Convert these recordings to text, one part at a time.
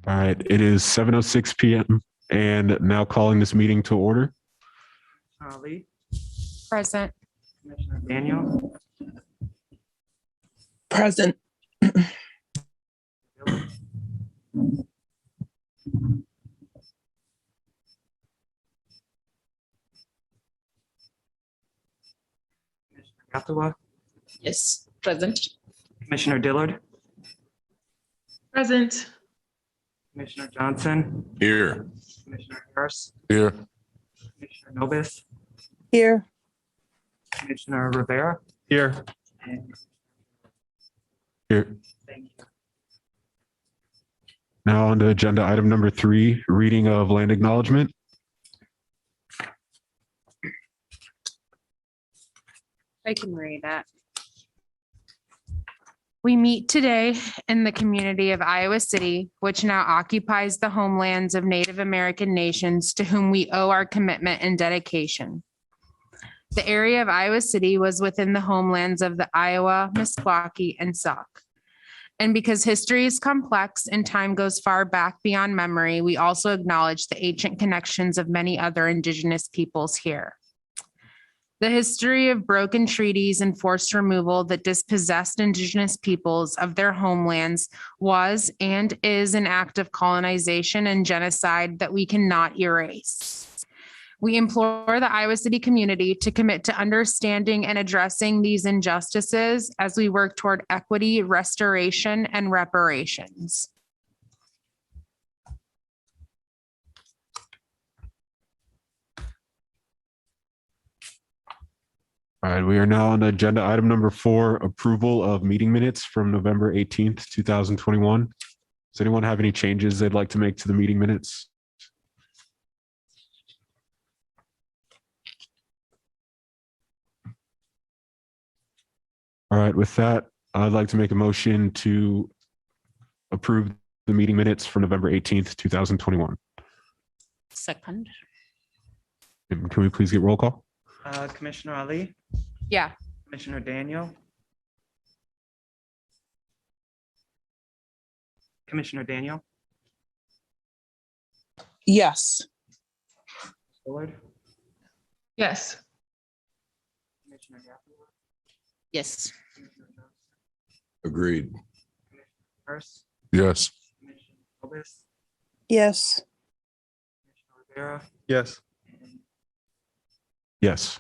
All right, it is 7:06 p.m. and now calling this meeting to order. Ali, Present. Commissioner Daniel, Present. Commissioner Gattawa, Yes, present. Commissioner Dillard, Present. Commissioner Johnson, Here. Commissioner Harris, Here. Commissioner Nobis, Here. Commissioner Rivera. Here. And Here. thank you. Now on to agenda item number 3, reading of land acknowledgement. I can read that. We meet today in the community of Iowa City, which now occupies the homelands of Native American nations to whom we owe our commitment and dedication. The area of Iowa City was within the homelands of the Iowa, Meskwaki, and Sauk. And because history is complex and time goes far back beyond memory, we also acknowledge the ancient connections of many other indigenous peoples here. The history of broken treaties and forced removal that dispossessed indigenous peoples of their homelands was and is an act of colonization and genocide that we cannot erase. We implore the Iowa City community to commit to understanding and addressing these injustices as we work toward equity, restoration, and reparations. All right, we are now on agenda item number 4, approval of meeting minutes from November 18th, 2021. Does anyone have any changes they'd like to make to the meeting minutes? All right, with that, I'd like to make a motion to approve the meeting minutes for November 18th, 2021. Second. Can we please get roll call? Commissioner Ali, Yeah. Commissioner Daniel, Commissioner Daniel, Yes. Dillard, Yes. Commissioner Gattawa, Yes. Commissioner Johnson, Agreed. Commissioner Harris, Yes. Commissioner Nobis, Yes. Commissioner Rivera. Yes. And Yes.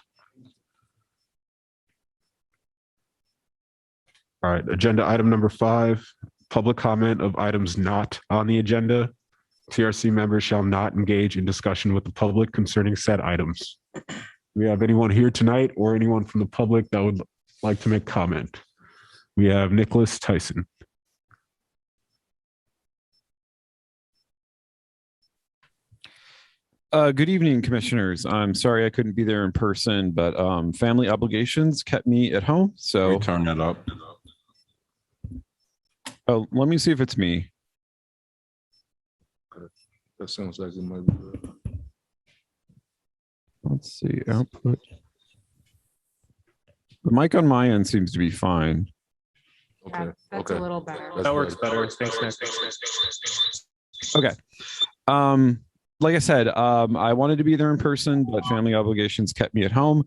All right, agenda item number 5, public comment of items not on the agenda. TRC members shall not engage in discussion with the public concerning said items. Do we have anyone here tonight or anyone from the public that would like to make comment? We have Nicholas Tyson. Good evening, commissioners. I'm sorry I couldn't be there in person, but family obligations kept me at home. So We turn that up. let me see if it's me. That sounds like it might be good. Let's see, output. The mic on my end seems to be fine. Okay. That's a little better. That's That works good. better. Thanks, Nick. Okay. Like I said, I wanted to be there in person, but family obligations kept me at home.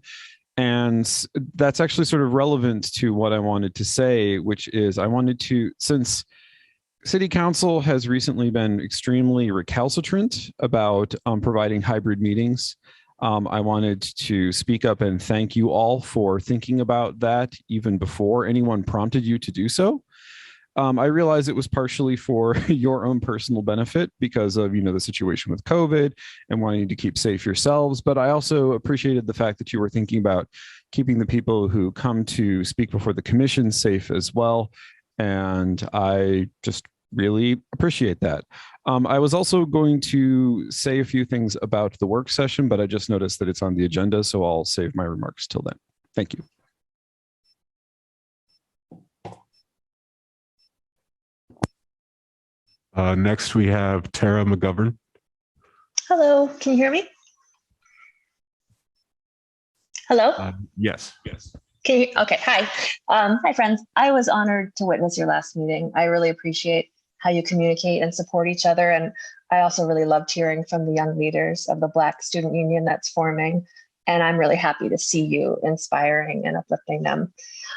And that's actually sort of relevant to what I wanted to say, which is I wanted to, since City Council has recently been extremely recalcitrant about providing hybrid meetings, I wanted to speak up and thank you all for thinking about that even before anyone prompted you to do so. I realize it was partially for your own personal benefit because of, the situation with COVID and wanting to keep safe yourselves. But I also appreciated the fact that you were thinking about keeping the people who come to speak before the commission safe as well. And I just really appreciate that. I was also going to say a few things about the work session, but I just noticed that it's on the agenda, so I'll save my remarks till then. Thank you. Next, we have Tara McGovern. Hello, can you hear me? Hello? Yes. Can you, okay, hi. Hi, friends. I was honored to witness your last meeting. I really appreciate how you communicate and support each other. And I also really loved hearing from the young leaders of the Black Student Union that's forming. And I'm really happy to see you inspiring and uplifting them.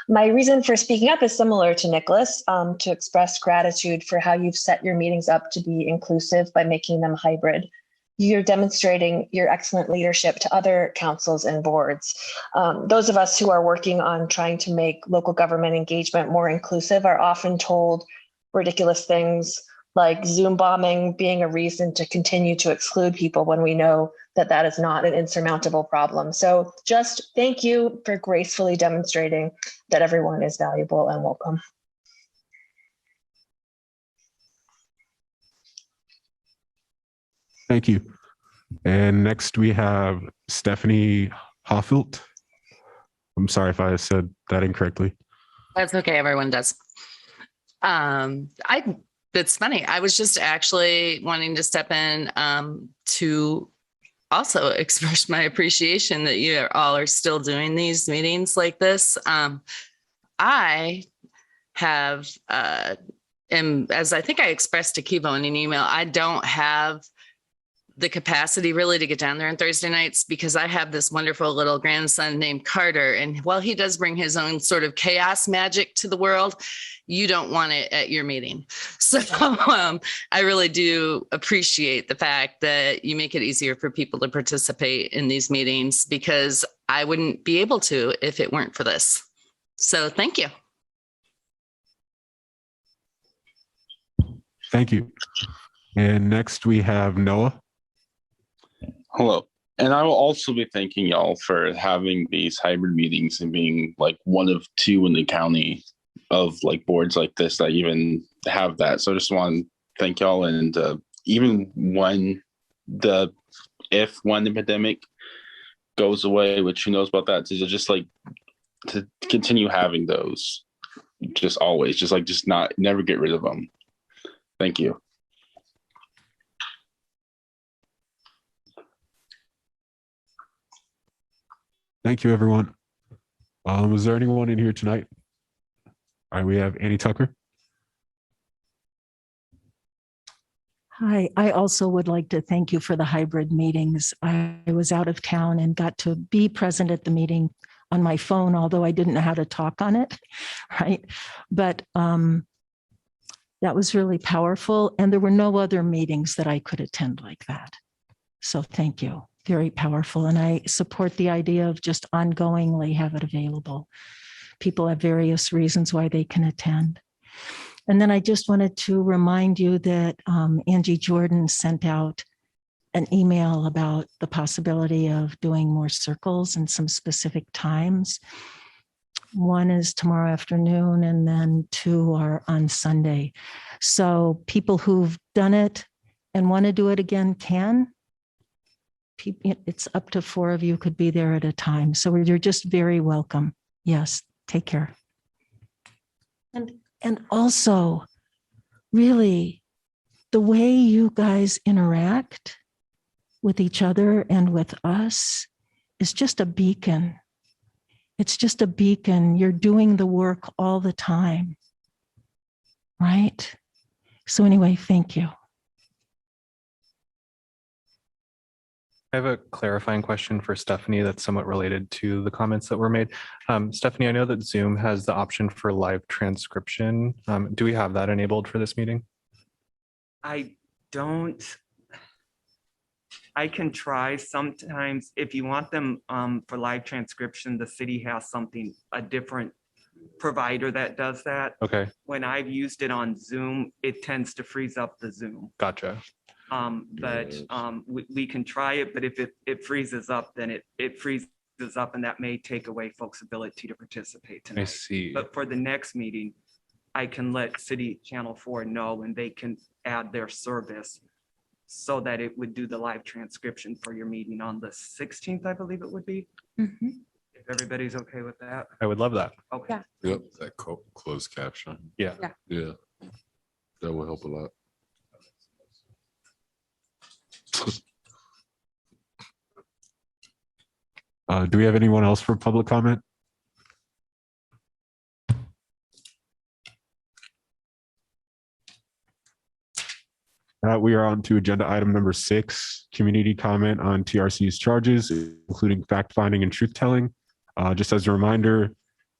My reason for speaking up is similar to Nicholas, to express gratitude for how you've set your meetings up to be inclusive by making them hybrid. You're demonstrating your excellent leadership to other councils and boards. Those of us who are working on trying to make local government engagement more inclusive are often told ridiculous things like Zoom bombing being a reason to continue to exclude people when we know that that is not an insurmountable problem. So just thank you for gracefully demonstrating that everyone is valuable and welcome. Thank you. And next we have Stephanie Hoffilt. I'm sorry if I said that incorrectly. That's okay. Everyone does. It's funny. I was just actually wanting to step in to also express my appreciation that you all are still doing these meetings like this. I have, as I think I expressed to Kivo in an email, I don't have the capacity really to get down there on Thursday nights because I have this wonderful little grandson named Carter. And while he does bring his own sort of chaos magic to the world, you don't want it at your meeting. So I really do appreciate the fact that you make it easier for people to participate in these meetings because I wouldn't be able to if it weren't for this. So thank you. Thank you. And next we have Noah. Hello. And I will also be thanking y'all for having these hybrid meetings and being like one of two in the county of like boards like this that even have that. So I just want to thank y'all. And even when the pandemic goes away, which who knows about that, to just like to continue having those just always, just never get rid of them. Thank you. Thank you, everyone. Was there anyone in here tonight? All right, we have Annie Tucker. Hi, I also would like to thank you for the hybrid meetings. I was out of town and got to be present at the meeting on my phone, although I didn't know how to talk on it, right? But that was really powerful. And there were no other meetings that I could attend like that. So thank you. Very powerful. And I support the idea of just ongoingly have it available. People have various reasons why they can attend. And then I just wanted to remind you that Angie Jordan sent out an email about the possibility of doing more circles and some specific times. One is tomorrow afternoon and then two are on Sunday. So people who've done it and want to do it again can. It's up to 4 of you could be there at a time. So you're just very welcome. Yes, take care. And also, really, the way you guys interact with each other and with us is just a beacon. It's just a beacon. You're doing the work all the time, right? So anyway, thank you. I have a clarifying question for Stephanie that's somewhat related to the comments that were made. Stephanie, I know that Zoom has the option for live transcription. Do we have that enabled for this meeting? I don't. I can try sometimes. If you want them for live transcription, the city has a different provider that does that. Okay. When I've used it on Zoom, it tends to freeze up the Zoom. Gotcha. We can try it, but if it freezes up, then it freezes up, and that may take away folks' ability to participate tonight. I see. But for the next meeting, I can let City Channel 4 know, and they can add their service so that it would do the live transcription for your meeting on the 16th, I believe it would be. Mm-hmm. If everybody's okay with that. I would love that. Okay. Yeah. Yep, that closed caption. Yeah. Yeah, that will help a lot. Do we have anyone else for public comment? We are on to agenda item number 6, community comment on TRC's charges, including fact-finding and truth-telling. Just as a reminder,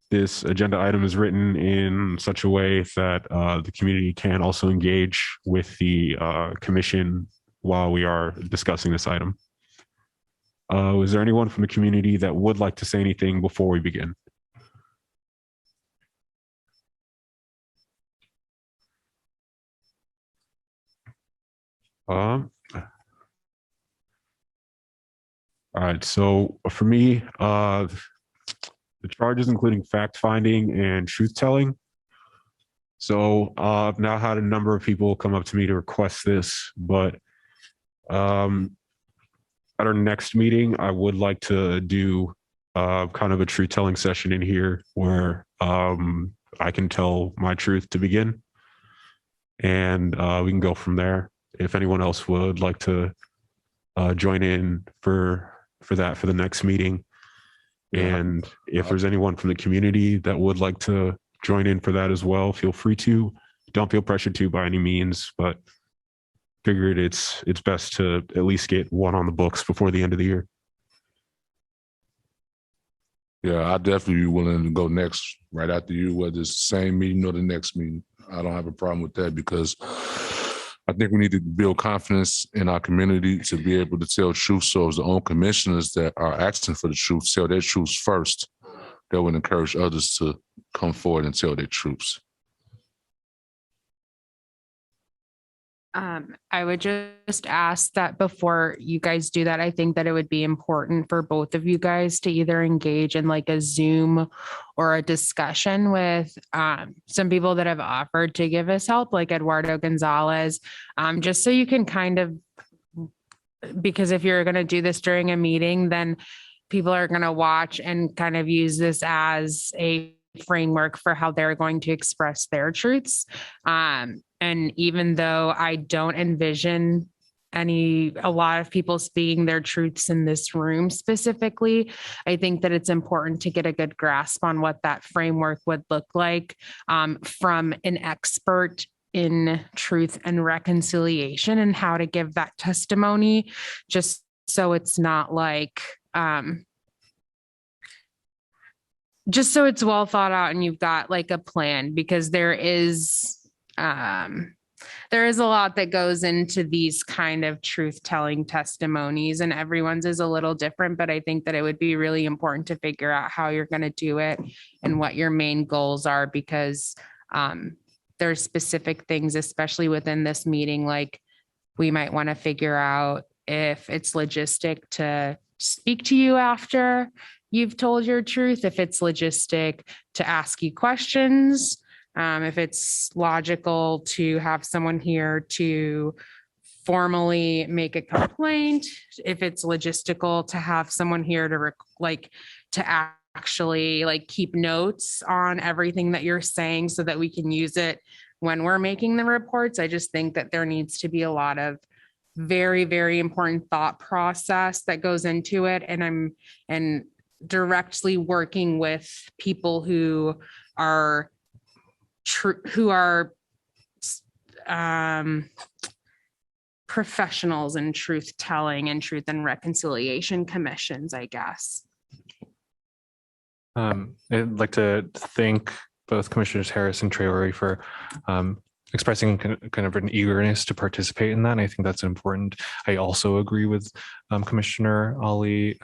this agenda item is written in such a way that the community can also engage with the commission while we are discussing this item. Is there anyone from the community that would like to say anything before we begin? All right, so for me, the charges including fact-finding and truth-telling. So I've now had a number of people come up to me to request this, but at our next meeting, I would like to do kind of a truth-telling session in here where I can tell my truth to begin, and we can go from there. If anyone else would like to join in for that for the next meeting, and if there's anyone from the community that would like to join in for that as well, feel free to. Don't feel pressured to by any means, but figured it's best to at least get one on the books before the end of the year. Yeah, I'd definitely be willing to go next, right after you, whether it's the same meeting or the next meeting. I don't have a problem with that because I think we need to build confidence in our community to be able to tell truth. So as the own commissioners that are asking for the truth, tell their truths first. That would encourage others to come forward and tell their truths. I would just ask that before you guys do that, I think that it would be important for both of you guys to either engage in like a Zoom or a discussion with some people that have offered to give us help, like Eduardo Gonzalez, just so you can kind of, because if you're going to do this during a meeting, then people are going to watch and kind of use this as a framework for how they're going to express their truths. And even though I don't envision a lot of people speaking their truths in this room specifically, I think that it's important to get a good grasp on what that framework would look like from an expert in truth and reconciliation and how to give that testimony, just so it's not like, just so it's well thought out and you've got like a plan, because there is a lot that goes into these kind of truth-telling testimonies, and everyone's is a little different, but I think that it would be really important to figure out how you're going to do it and what your main goals are, because there's specific things, especially within this meeting, like we might want to figure out if it's logistic to speak to you after you've told your truth, if it's logistic to ask you questions, if it's logical to have someone here to formally make a complaint, if it's logistical to have someone here to actually like keep notes on everything that you're saying so that we can use it when we're making the reports. I just think that there needs to be a lot of very, very important thought process that goes into it. And directly working with people who are professionals in truth telling and truth and reconciliation commissions, I guess. I'd like to thank both Commissioners Harris and Traore for expressing kind of an eagerness to participate in that. And I think that's important. I also agree with Commissioner Ali.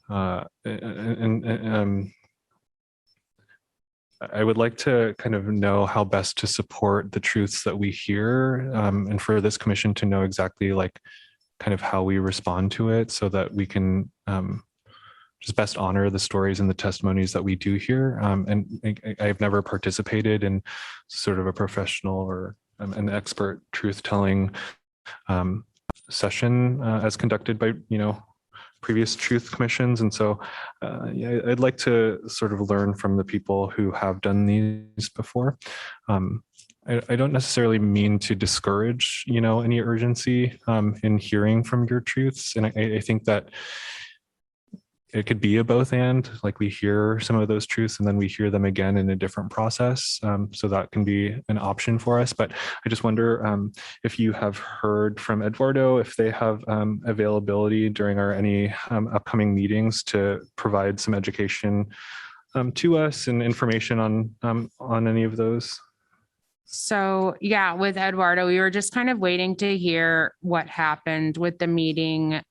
I would like to kind of know how best to support the truths that we hear, and for this commission to know exactly like kind of how we respond to it so that we can just best honor the stories and the testimonies that we do hear. And I've never participated in sort of a professional or an expert truth-telling session as conducted by, previous truth commissions. And so yeah, I'd like to sort of learn from the people who have done these before. I don't necessarily mean to discourage, any urgency in hearing from your truths. And I think that it could be a both and, like we hear some of those truths and then we hear them again in a different process. So that can be an option for us. But I just wonder if you have heard from Eduardo, if they have availability during our any upcoming meetings to provide some education to us and information on any of those. So yeah, with Eduardo, we were just kind of waiting to hear what happened with the meeting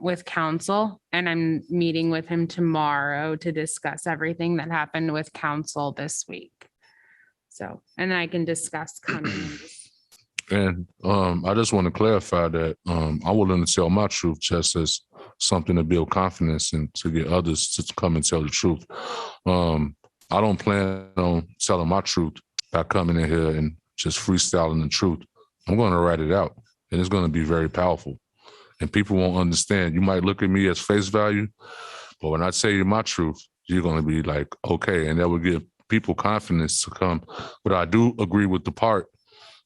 with council, and I'm meeting with him tomorrow to discuss everything that happened with council this week. So, and then I can discuss coming. And I just want to clarify that I'm willing to tell my truth just as something to build confidence and to get others to come and tell the truth. I don't plan on telling my truth by coming in here and just freestyling the truth. I'm going to write it out, and it's going to be very powerful. And people won't understand. You might look at me as face value, but when I tell you my truth, you're going to be like, okay, and that will give people confidence to come. But I do agree with the part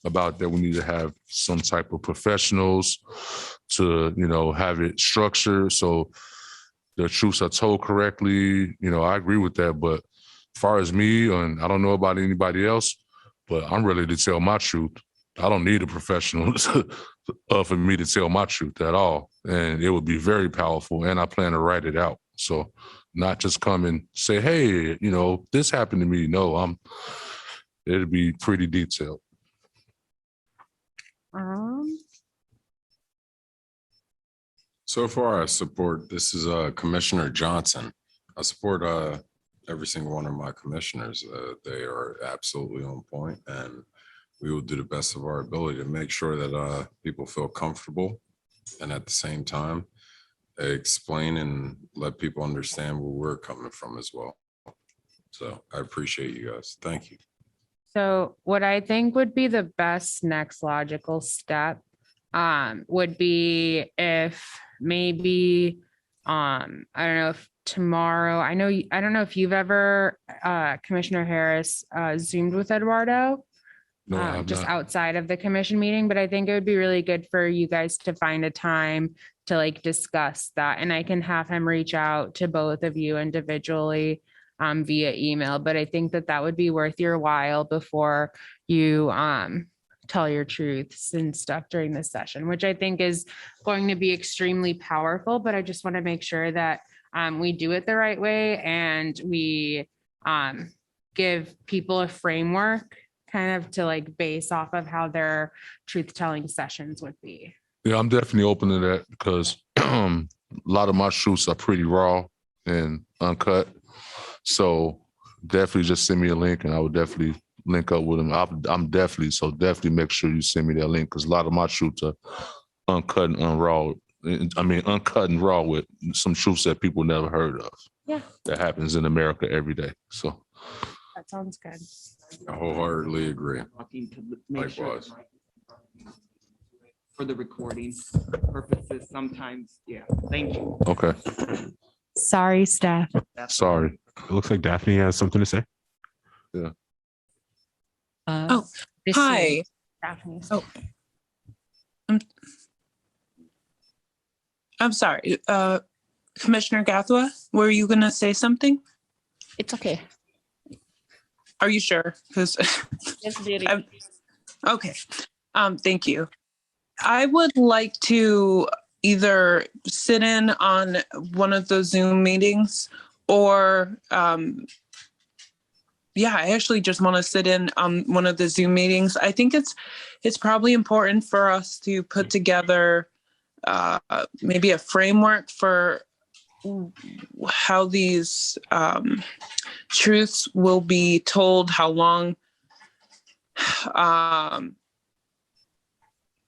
about that we need to have some type of professionals to, have it structured so the truths are told correctly. I agree with that. But as far as me, and I don't know about anybody else, but I'm ready to tell my truth. I don't need a professional for me to tell my truth at all. And it would be very powerful. And I plan to write it out. So not just come and say, hey, this happened to me. No, it'll be pretty detailed. So far, I support, this is Commissioner Johnson. I support every single one of my commissioners. They are absolutely on point, and we will do the best of our ability to make sure that people feel comfortable, and at the same time, explain and let people understand where we're coming from as well. So I appreciate you guys. Thank you. So what I think would be the best next logical step would be if maybe, I don't know if tomorrow, I don't know if you've ever, Commissioner Harris, Zoomed with Eduardo. No, just not. outside of the commission meeting, but I think it would be really good for you guys to find a time to discuss that. And I can have him reach out to both of you individually via email, but I think that would be worth your while before you tell your truths and stuff during this session, which I think is going to be extremely powerful. But I just want to make sure that we do it the right way and we give people a framework kind of to base off of how their truth-telling sessions would be. Yeah, I'm definitely open to that because a lot of my truths are pretty raw and uncut. So definitely just send me a link and I would definitely link up with them. I'm definitely make sure you send me that link because a lot of my truths are uncut and raw. Uncut and raw with some truths that people never heard of. Yeah. That happens in America every day. So that sounds good. I wholeheartedly agree. Likewise. For the recording purposes, sometimes, yeah. Thank you. Okay. Sorry, staff. Sorry. It looks like Daphne has something to say. Yeah. Hi. Daphne. Oh, I'm sorry. Commissioner Gathwa, were you going to say something? It's okay. Are you sure? Because Yes, dearie. okay. Thank you. I would like to either sit in on one of those Zoom meetings or I actually just want to sit in on one of the Zoom meetings. I think it's probably important for us to put together maybe a framework for how these truths will be told, how long,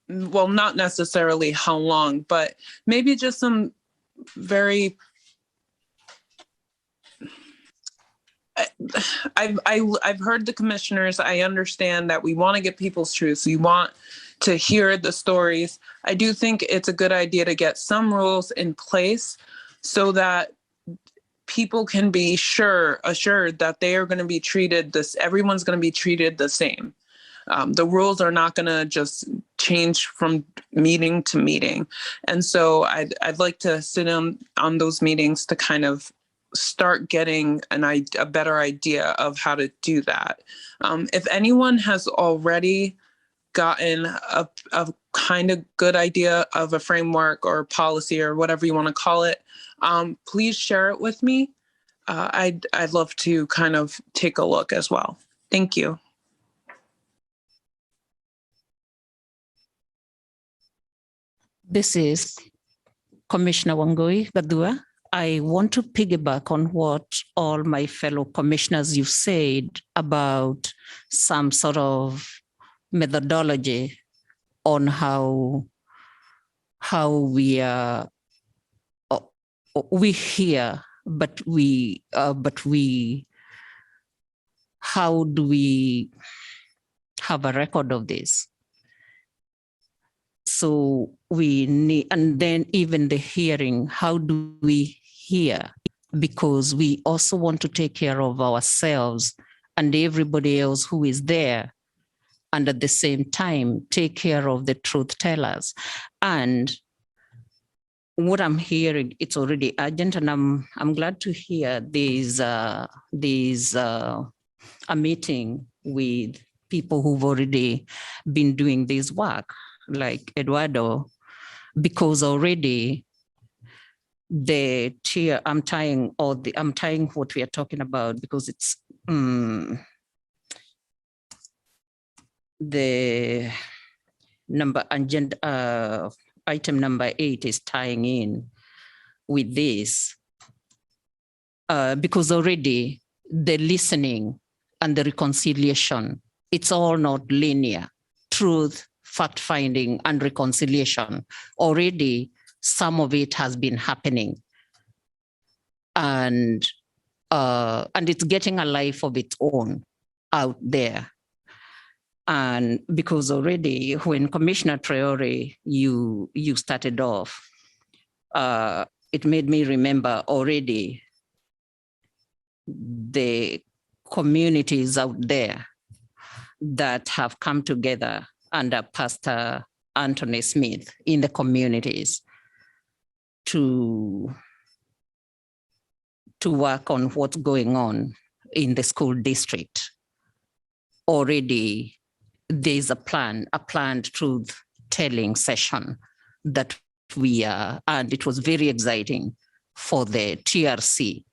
well, not necessarily how long, but maybe just some very, I've heard the commissioners. I understand that we want to get people's truths. We want to hear the stories. I do think it's a good idea to get some rules in place so that people can be assured that they are going to be treated everyone's going to be treated the same. The rules are not going to just change from meeting to meeting. And so I'd like to sit in on those meetings to kind of start getting a better idea of how to do that. If anyone has already gotten a kind of good idea of a framework or policy or whatever you want to call it, please share it with me. I'd love to kind of take a look as well. Thank you. This is Commissioner Wangui Gadua. I want to piggyback on what all my fellow commissioners you've said about some sort of methodology on how we are we hear, but how do we have a record of this? So we need, and then even the hearing, how do we hear? Because we also want to take care of ourselves and everybody else who is there, and at the same time, take care of the truth tellers. And what I'm hearing, it's already urgent, and I'm glad to hear there's a meeting with people who've already been doing this work, like Eduardo, because already the tier, I'm tying what we are talking about, because it's the number agenda item number 8 is tying in with this, because already the listening and the reconciliation, it's all not linear. Truth, fact-finding, and reconciliation, already some of it has been happening. And it's getting a life of its own out there. And because already when Commissioner Traore, you started off, it made me remember already the communities out there that have come together under Pastor Anthony Smith in the communities to work on what's going on in the school district. Already there's a planned truth telling session that and it was very exciting for the TRC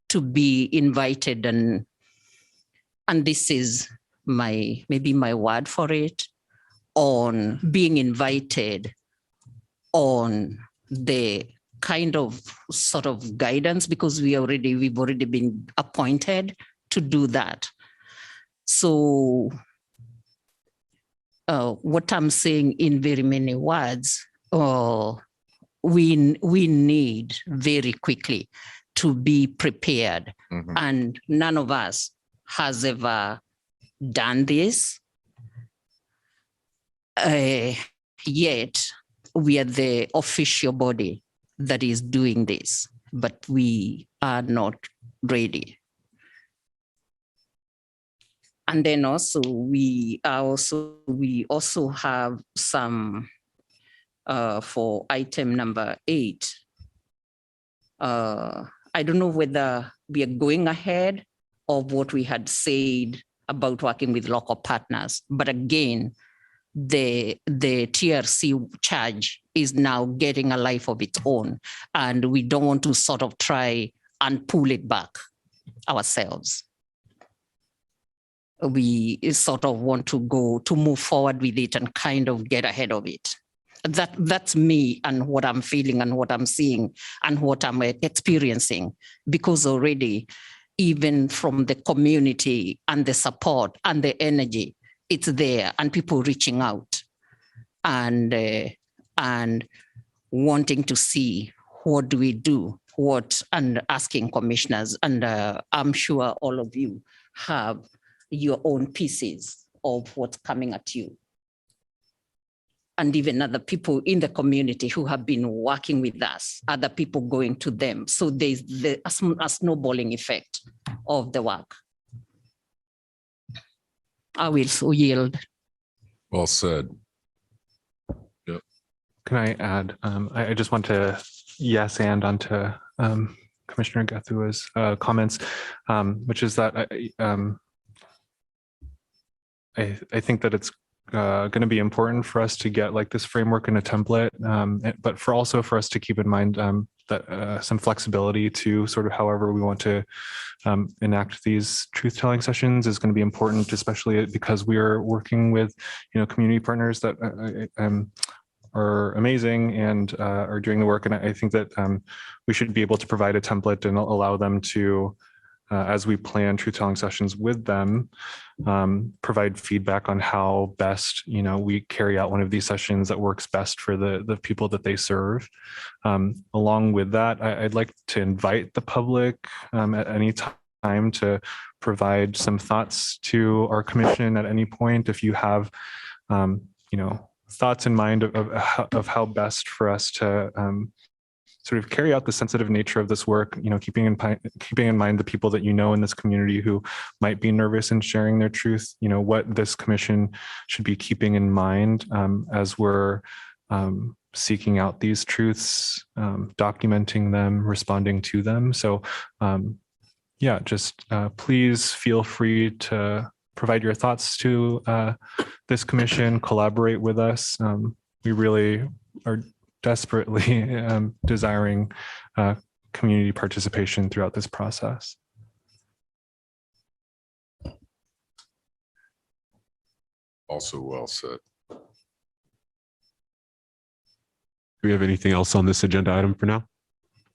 to be invited, and this is maybe my word for it, on being invited on the kind of sort of guidance, because we've already been appointed to do that. So what I'm saying in very many words, we need very quickly to be prepared. Mm-hmm. And none of us has ever done this. Yet we are the official body that is doing this, but we are not ready. And then also we also have some for item number 8. I don't know whether we are going ahead of what we had said about working with local partners, but again, the TRC charge is now getting a life of its own, and we don't want to sort of try and pull it back ourselves. We sort of want to move forward with it and kind of get ahead of it. That's me and what I'm feeling and what I'm seeing and what I'm experiencing, because already even from the community and the support and the energy, it's there, and people reaching out and wanting to see what do we do, and asking commissioners. And I'm sure all of you have your own pieces of what's coming at you. And even other people in the community who have been working with us, other people going to them. So there's a snowballing effect of the work. I will yield. Well said. Can I add, I just want to yes and onto Commissioner Gathua's comments, which is that I think that it's going to be important for us to get like this framework and a template, but for also for us to keep in mind that some flexibility to sort of however we want to enact these truth-telling sessions is going to be important, especially because we are working with, community partners that are amazing and are doing the work. And I think that we should be able to provide a template and allow them to, as we plan truth-telling sessions with them, provide feedback on how best, we carry out one of these sessions that works best for the people that they serve. Along with that, I'd like to invite the public at any time to provide some thoughts to our commission at any point. If you have, thoughts in mind of how best for us to sort of carry out the sensitive nature of this work, keeping in mind the people that in this community who might be nervous in sharing their truth, what this commission should be keeping in mind as we're seeking out these truths, documenting them, responding to them. So just please feel free to provide your thoughts to this commission, collaborate with us. We really are desperately desiring community participation throughout this process. Also well said. Do we have anything else on this agenda item for now?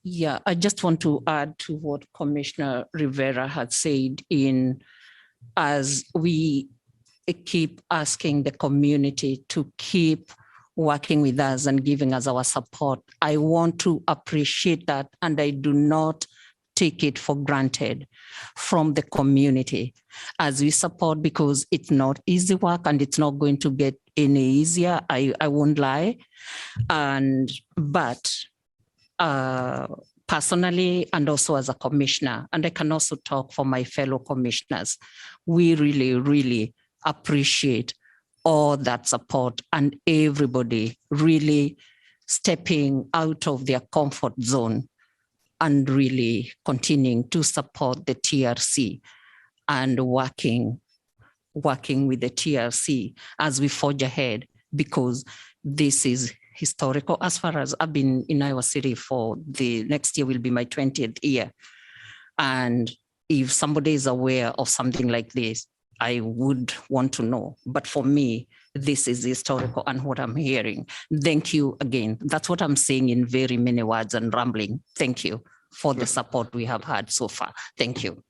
Yeah, I just want to add to what Commissioner Rivera had said as we keep asking the community to keep working with us and giving us our support. I want to appreciate that, and I do not take it for granted from the community as we support, because it's not easy work and it's not going to get any easier. I won't lie. But personally, and also as a commissioner, and I can also talk for my fellow commissioners, we really, really appreciate all that support and everybody really stepping out of their comfort zone and really continuing to support the TRC and working with the TRC as we forge ahead, because this is historical. As far as I've been in Iowa City for the next year will be my 20th year. And if somebody is aware of something like this, I would want to know. But for me, this is historical and what I'm hearing. Thank you again. That's what I'm saying in very many words and rambling. Thank you for the support we have had so far. Thank you.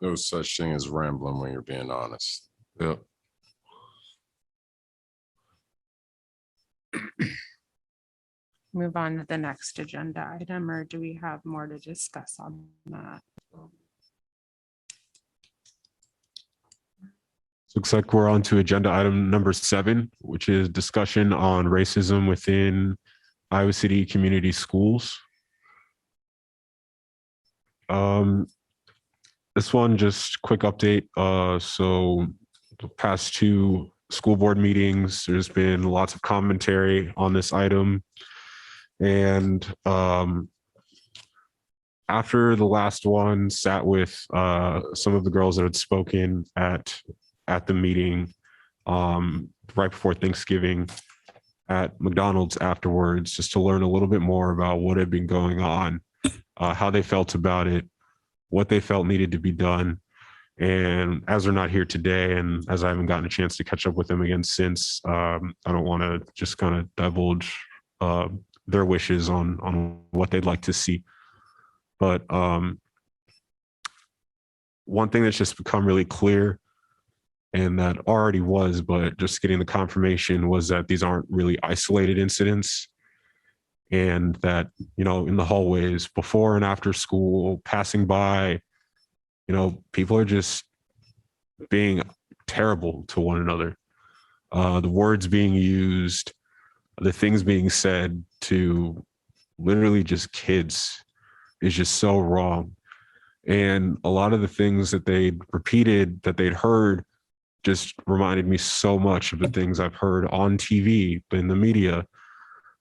No such thing as rambling when you're being honest. Yep. Move on to the next agenda item, or do we have more to discuss on that? Looks like we're on to agenda item number 7, which is discussion on racism within Iowa City community schools. This one, just quick update. So the past 2 school board meetings, there's been lots of commentary on this item. And after the last one, sat with some of the girls that had spoken at the meeting right before Thanksgiving at McDonald's afterwards, just to learn a little bit more about what had been going on, how they felt about it, what they felt needed to be done. And as they're not here today, and as I haven't gotten a chance to catch up with them again since, I don't want to just kind of divulge their wishes on what they'd like to see. But one thing that's just become really clear, and that already was, but just getting the confirmation, was that these aren't really isolated incidents. And that, in the hallways, before and after school, passing by, people are just being terrible to one another. The words being used, the things being said to literally just kids is just so wrong. And a lot of the things that they'd repeated, that they'd heard, just reminded me so much of the things I've heard on TV, in the media,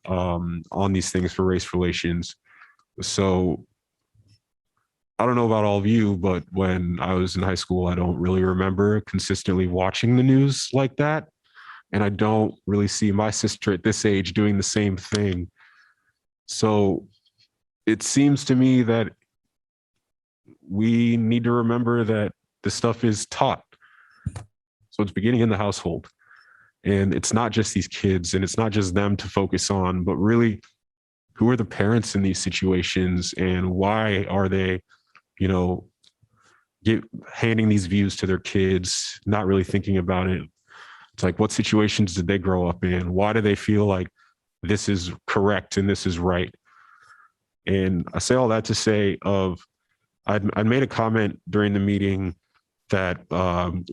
on these things for race relations. So I don't know about all of you, but when I was in high school, I don't really remember consistently watching the news like that. And I don't really see my sister at this age doing the same thing. So it seems to me that we need to remember that this stuff is taught. So it's beginning in the household. And it's not just these kids, and it's not just them to focus on, but really, who are the parents in these situations, and why are they, handing these views to their kids, not really thinking about it. It's like, what situations did they grow up in? Why do they feel like this is correct and this is right? And I say all that to say I'd made a comment during the meeting that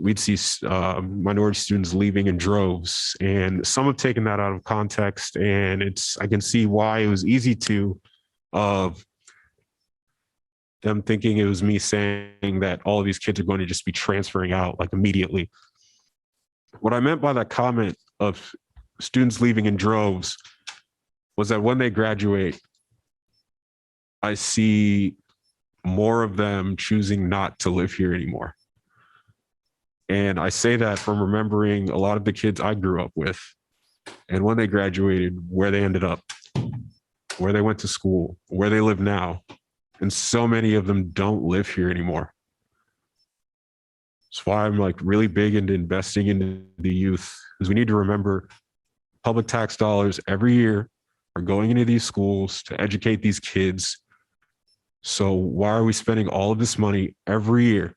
we'd see minority students leaving in droves, and some have taken that out of context, and I can see why it was easy of them thinking it was me saying that all of these kids are going to just be transferring out like immediately. What I meant by that comment of students leaving in droves was that when they graduate, I see more of them choosing not to live here anymore. And I say that from remembering a lot of the kids I grew up with, and when they graduated, where they ended up, where they went to school, where they live now. And so many of them don't live here anymore. That's why I'm like really big into investing into the youth, because we need to remember public tax dollars every year are going into these schools to educate these kids. So why are we spending all of this money every year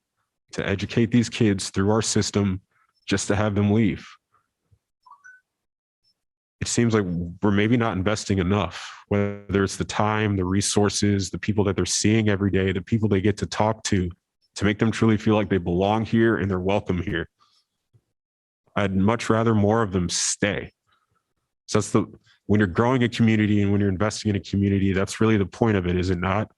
to educate these kids through our system just to have them leave? It seems like we're maybe not investing enough, whether it's the time, the resources, the people that they're seeing every day, the people they get to talk to make them truly feel like they belong here and they're welcome here. I'd much rather more of them stay. So when you're growing a community and when you're investing in a community, that's really the point of it, is it not?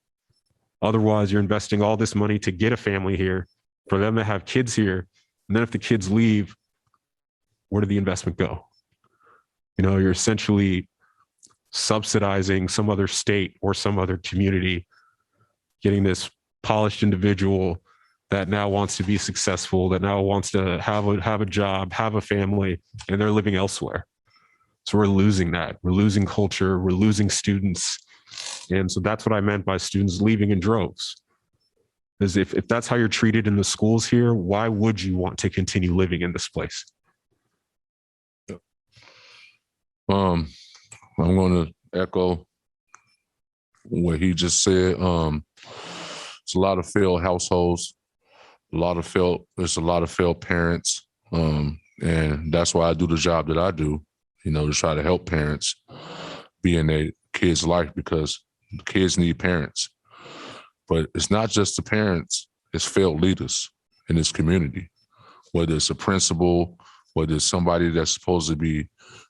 Otherwise, you're investing all this money to get a family here, for them to have kids here. And then if the kids leave, where did the investment go? You're essentially subsidizing some other state or some other community, getting this polished individual that now wants to be successful, that now wants to have a job, have a family, and they're living elsewhere. So we're losing that. We're losing culture. We're losing students. And so that's what I meant by students leaving in droves. Because if that's how you're treated in the schools here, why would you want to continue living in this place? I'm going to echo what he just said. It's a lot of failed households, there's a lot of failed parents. And that's why I do the job that I do, to try to help parents be in their kids' life, because the kids need parents. But it's not just the parents, it's failed leaders in this community, whether it's a principal, whether it's somebody that's supposed to be,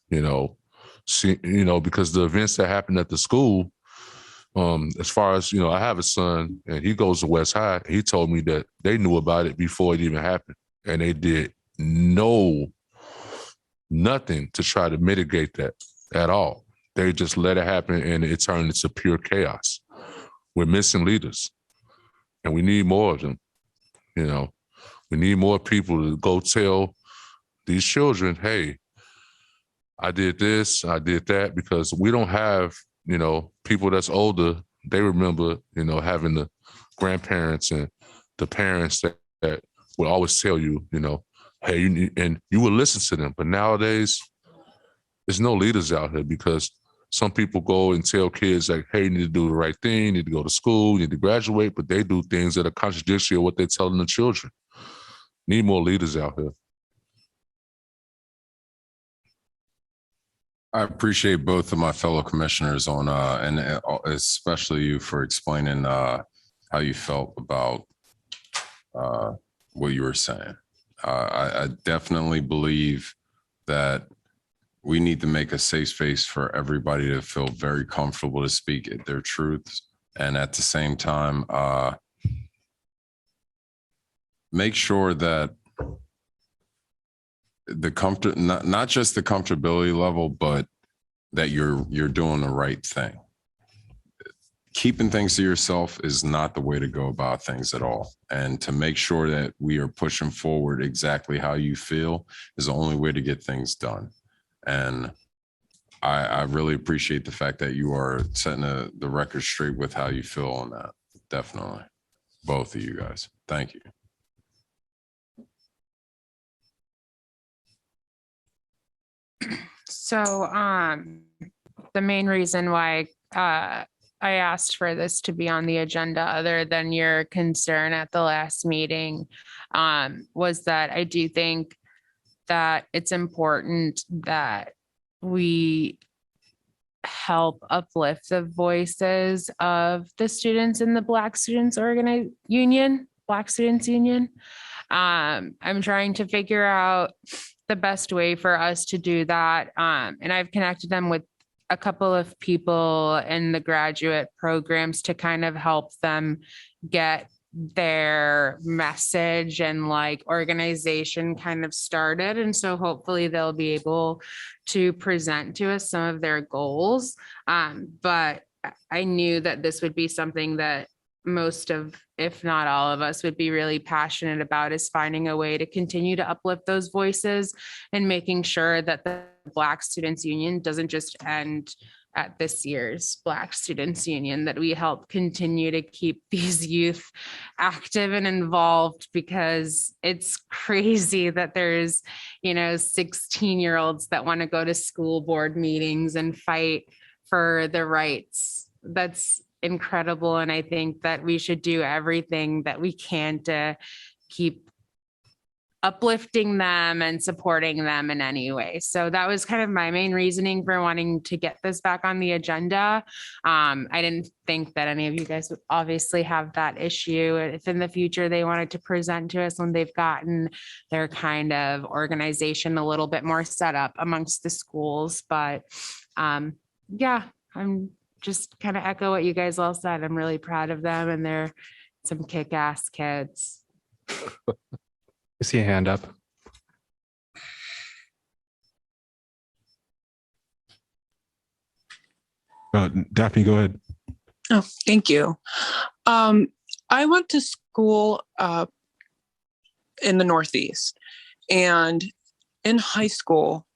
because the events that happen at the school, as far as, I have a son and he goes to West High. He told me that they knew about it before it even happened, and they did nothing to try to mitigate that at all. They just let it happen, and it turned into pure chaos. We're missing leaders, and we need more of them. We need more people to go tell these children, hey, I did this, I did that, because we don't have, people that's older. They remember, having the grandparents and the parents that would always tell you, hey, and you would listen to them. But nowadays, there's no leaders out here, because some people go and tell kids like, hey, you need to do the right thing, you need to go to school, you need to graduate, but they do things that are contradictory of what they're telling the children. Need more leaders out here. I appreciate both of my fellow commissioners and especially you for explaining how you felt about what you were saying. I definitely believe that we need to make a safe space for everybody to feel very comfortable to speak their truths. And at the same time, make sure that the comfort, not just the comfortability level, but that you're doing the right thing. Keeping things to yourself is not the way to go about things at all. And to make sure that we are pushing forward exactly how you feel is the only way to get things done. And I really appreciate the fact that you are setting the record straight with how you feel on that. Definitely. Both of you guys. Thank you. So the main reason why I asked for this to be on the agenda, other than your concern at the last meeting, was that I do think that it's important that we help uplift the voices of the students in the Black Students Union. I'm trying to figure out the best way for us to do that. And I've connected them with a couple of people in the graduate programs to kind of help them get their message and like organization kind of started. And so hopefully they'll be able to present to us some of their goals. But I knew that this would be something that most of, if not all of us, would be really passionate about, is finding a way to continue to uplift those voices and making sure that the Black Students Union doesn't just end at this year's Black Students Union, that we help continue to keep these youth active and involved, because it's crazy that there's, 16-year-olds that want to go to school board meetings and fight for the rights. That's incredible. And I think that we should do everything that we can to keep uplifting them and supporting them in any way. So that was kind of my main reasoning for wanting to get this back on the agenda. I didn't think that any of you guys would obviously have that issue. If in the future they wanted to present to us when they've gotten their kind of organization a little bit more set up amongst the schools. But yeah, I'm just kind of echo what you guys all said. I'm really proud of them, and they're some kick-ass kids. I see a hand up. Daphne, go ahead. Oh, thank you. I went to school in the Northeast, and in high school,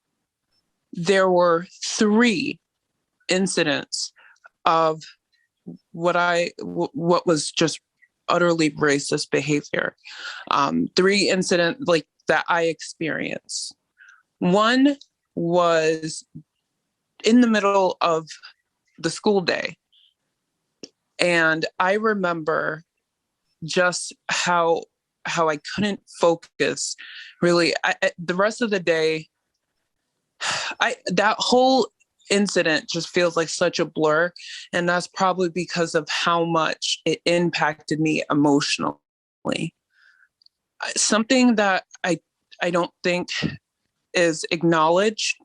there were 3 incidents of what was just utterly racist behavior. 3 incidents like that I experienced. One was in the middle of the school day. And I remember just how I couldn't focus really. The rest of the day, that whole incident just feels like such a blur. And that's probably because of how much it impacted me emotionally. Something that I don't think is acknowledged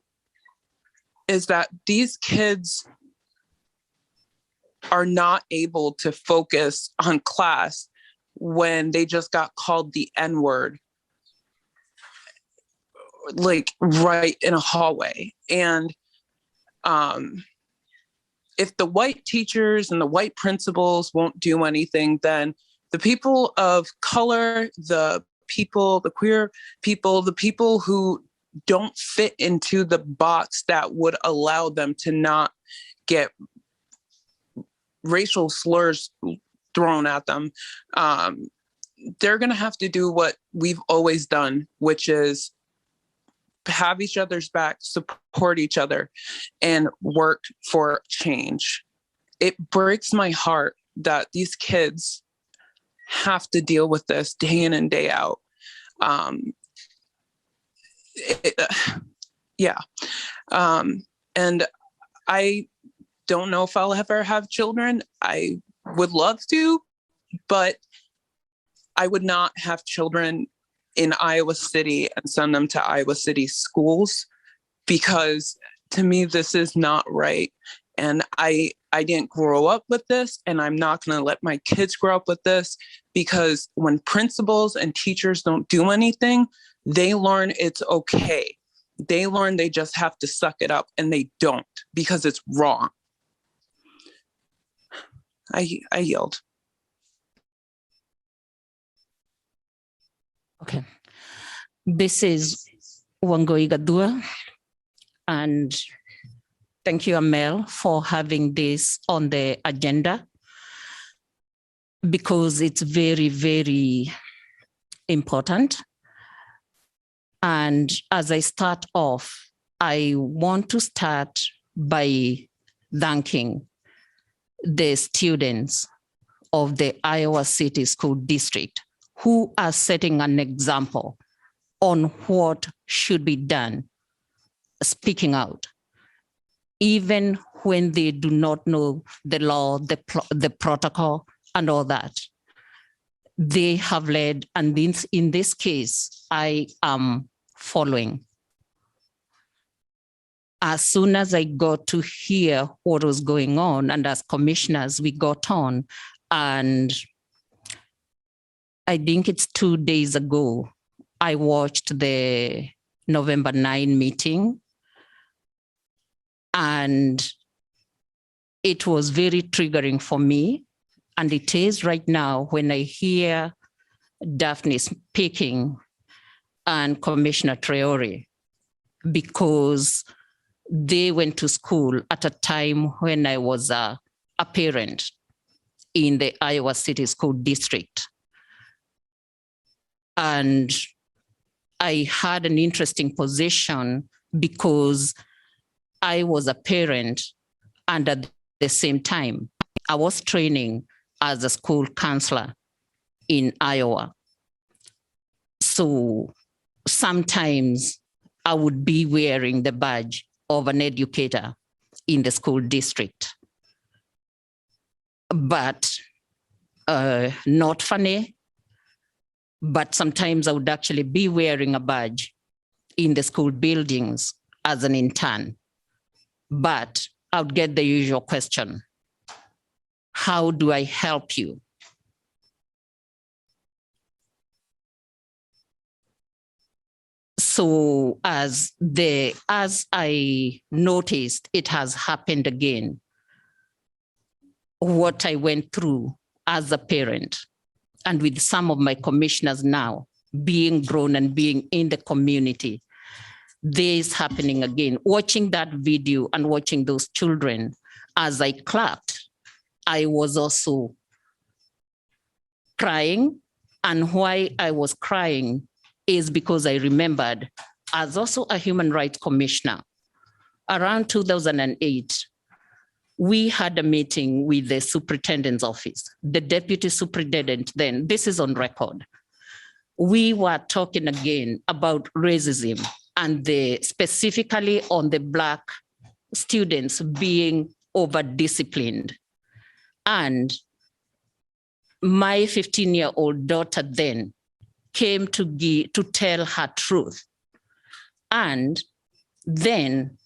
is that these kids are not able to focus on class when they just got called the N-word, like right in a hallway. And if the white teachers and the white principals won't do anything, then the people of color, the queer people, the people who don't fit into the box that would allow them to not get racial slurs thrown at them, they're going to have to do what we've always done, which is have each other's back, support each other, and work for change. It breaks my heart that these kids have to deal with this day in and day out. And I don't know if I'll ever have children. I would love to, but I would not have children in Iowa City and send them to Iowa City schools, because to me, this is not right. And I didn't grow up with this, and I'm not going to let my kids grow up with this, because when principals and teachers don't do anything, they learn it's okay. They learn they just have to suck it up, and they don't, because it's wrong. I yield. Okay. This is Wangoi Gadua, and thank you, Amel, for having this on the agenda, because it's very, very important. And as I start off, I want to start by thanking the students of the Iowa City School District who are setting an example on what should be done, speaking out, even when they do not know the law, the protocol, and all that. They have led, and in this case, I am following. As soon as I got to hear what was going on, and as commissioners, we got on, and I think it's 2 days ago, I watched the November 9 meeting, and it was very triggering for me. And it is right now when I hear Daphne speaking and Commissioner Traore, because they went to school at a time when I was a parent in the Iowa City School District. And I had an interesting position because I was a parent, and at the same time, I was training as a school counselor in Iowa. So sometimes I would be wearing the badge of an educator in the school district. But not funny, but sometimes I would actually be wearing a badge in the school buildings as an intern. But I would get the usual question: how do I help you? So as I noticed it has happened again, what I went through as a parent, and with some of my commissioners now being grown and being in the community, this is happening again. Watching that video and watching those children, as I clapped, I was also crying. And why I was crying is because I remembered, as also a human rights commissioner, around 2008, we had a meeting with the superintendent's office, the deputy superintendent then, this is on record. We were talking again about racism, and specifically on the Black students being over-disciplined. And my 15-year-old daughter then came to tell her truth. And then,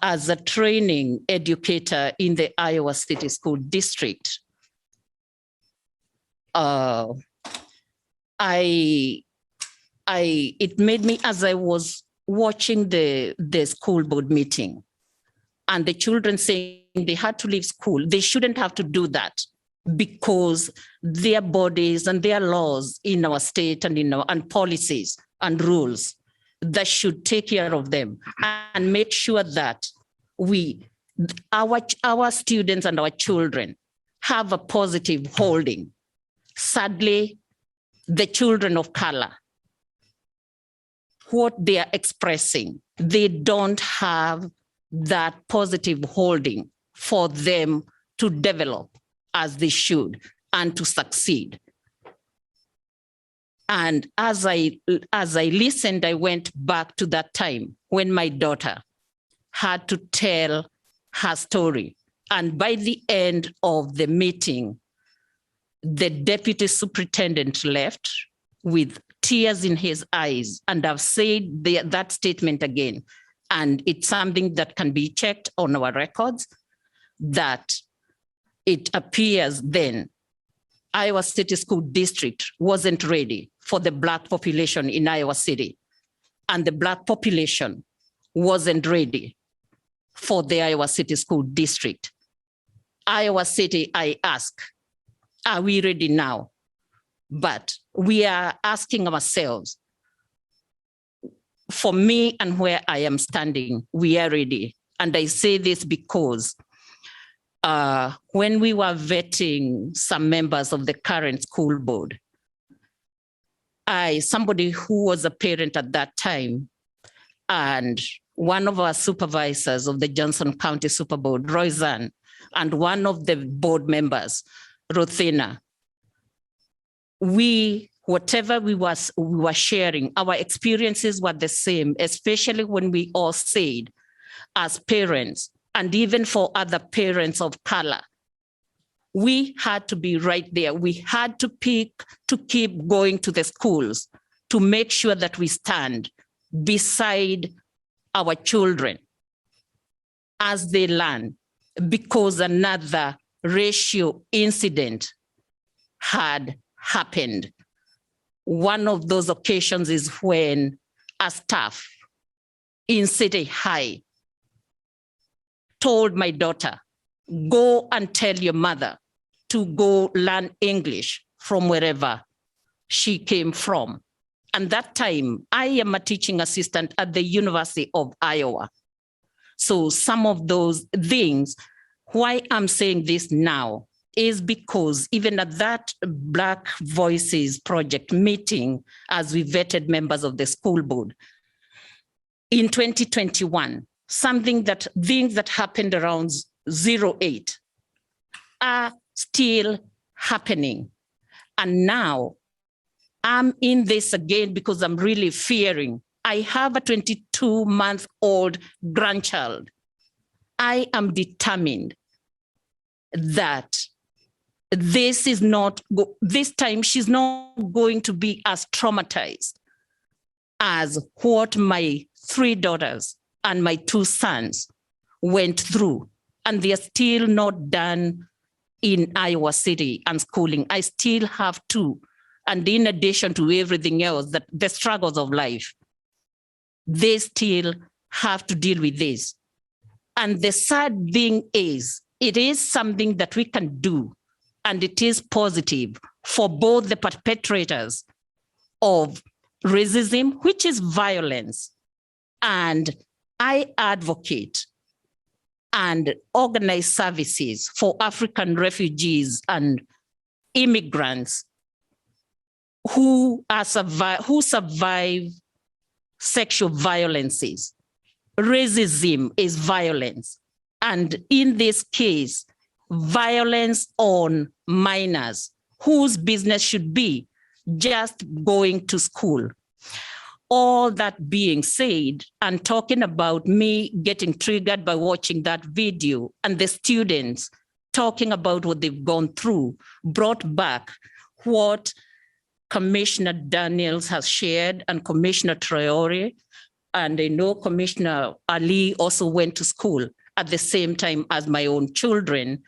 as a training educator in the Iowa City School District, it made me, as I was watching the school board meeting, and the children saying they had to leave school, they shouldn't have to do that, because their bodies and their laws in our state and and policies and rules that should take care of them and make sure that our students and our children have a positive holding. Sadly, the children of color, what they are expressing, they don't have that positive holding for them to develop as they should and to succeed. And as I listened, I went back to that time when my daughter had to tell her story. And by the end of the meeting, the deputy superintendent left with tears in his eyes. And I've said that statement again, and it's something that can be checked on our records. that it appears then Iowa City School District wasn't ready for the Black population in Iowa City, and the Black population wasn't ready for the Iowa City School District. Iowa City, I ask, are we ready now? But we are asking ourselves, for me and where I am standing, we are ready. And I say this because when we were vetting some members of the current school board, somebody who was a parent at that time, and one of our supervisors of the Johnson County Super Board, Royzan, and one of the board members, Ruthina, whatever we were sharing, our experiences were the same, especially when we all said, as parents, and even for other parents of color, we had to be right there. We had to keep going to the schools to make sure that we stand beside our children as they learn, because another racial incident had happened. One of those occasions is when a staff in City High told my daughter, go and tell your mother to go learn English from wherever she came from. And that time, I am a teaching assistant at the University of Iowa. So some of those things, why I'm saying this now is because even at that Black Voices Project meeting, as we vetted members of the school board, in 2021, things that happened around 08 are still happening. And now I'm in this again because I'm really fearing. I have a 22-month-old grandchild. I am determined that this time she's not going to be as traumatized as what my 3 daughters and my 2 sons went through. And they are still not done in Iowa City and schooling. I still have to. And in addition to everything else, that the struggles of life, they still have to deal with this. And the sad thing is, it is something that we can do, and it is positive for both the perpetrators of racism, which is violence, and I advocate and organize services for African refugees and immigrants who survive sexual violences. Racism is violence. And in this case, violence on minors whose business should be just going to school. All that being said, and talking about me getting triggered by watching that video and the students talking about what they've gone through, brought back what Commissioner Daniels has shared and Commissioner Traore, and I know Commissioner Ali also went to school at the same time as my own children,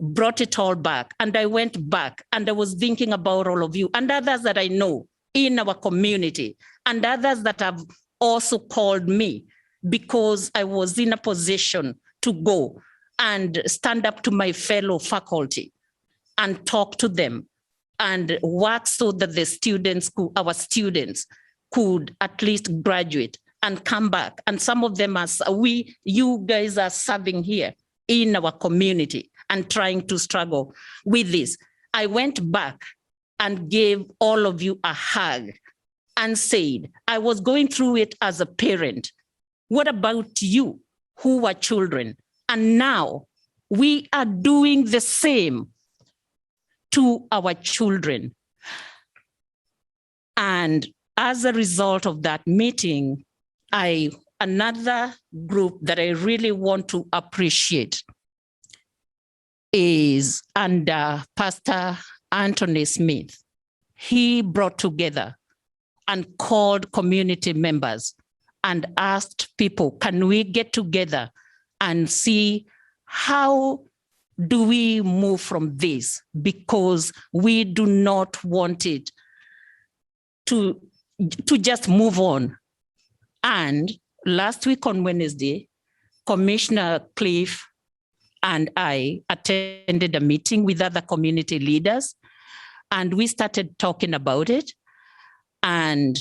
brought it all back. And I went back and I was thinking about all of you and others that I know in our community and others that have also called me because I was in a position to go and stand up to my fellow faculty and talk to them and work so that our students could at least graduate and come back. And some of them you guys are serving here in our community and trying to struggle with this. I went back and gave all of you a hug and said, I was going through it as a parent. What about you who are children? And now we are doing the same to our children. And as a result of that meeting, another group that I really want to appreciate is under Pastor Anthony Smith. He brought together and called community members and asked people, can we get together and see how do we move from this? Because we do not want it to just move on. And last week on Wednesday, Commissioner Cliff and I attended a meeting with other community leaders, and we started talking about it. And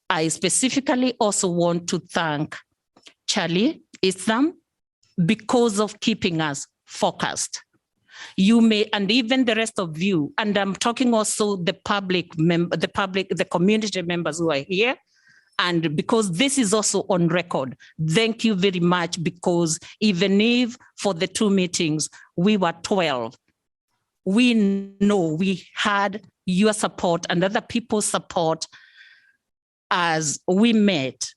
I specifically also want to thank Charlie Itham because of keeping us focused. You may, and even the rest of you, and I'm talking also the community members who are here, and because this is also on record, thank you very much, because even if for the 2 meetings, we were 12, we know we had your support and other people's support as we met.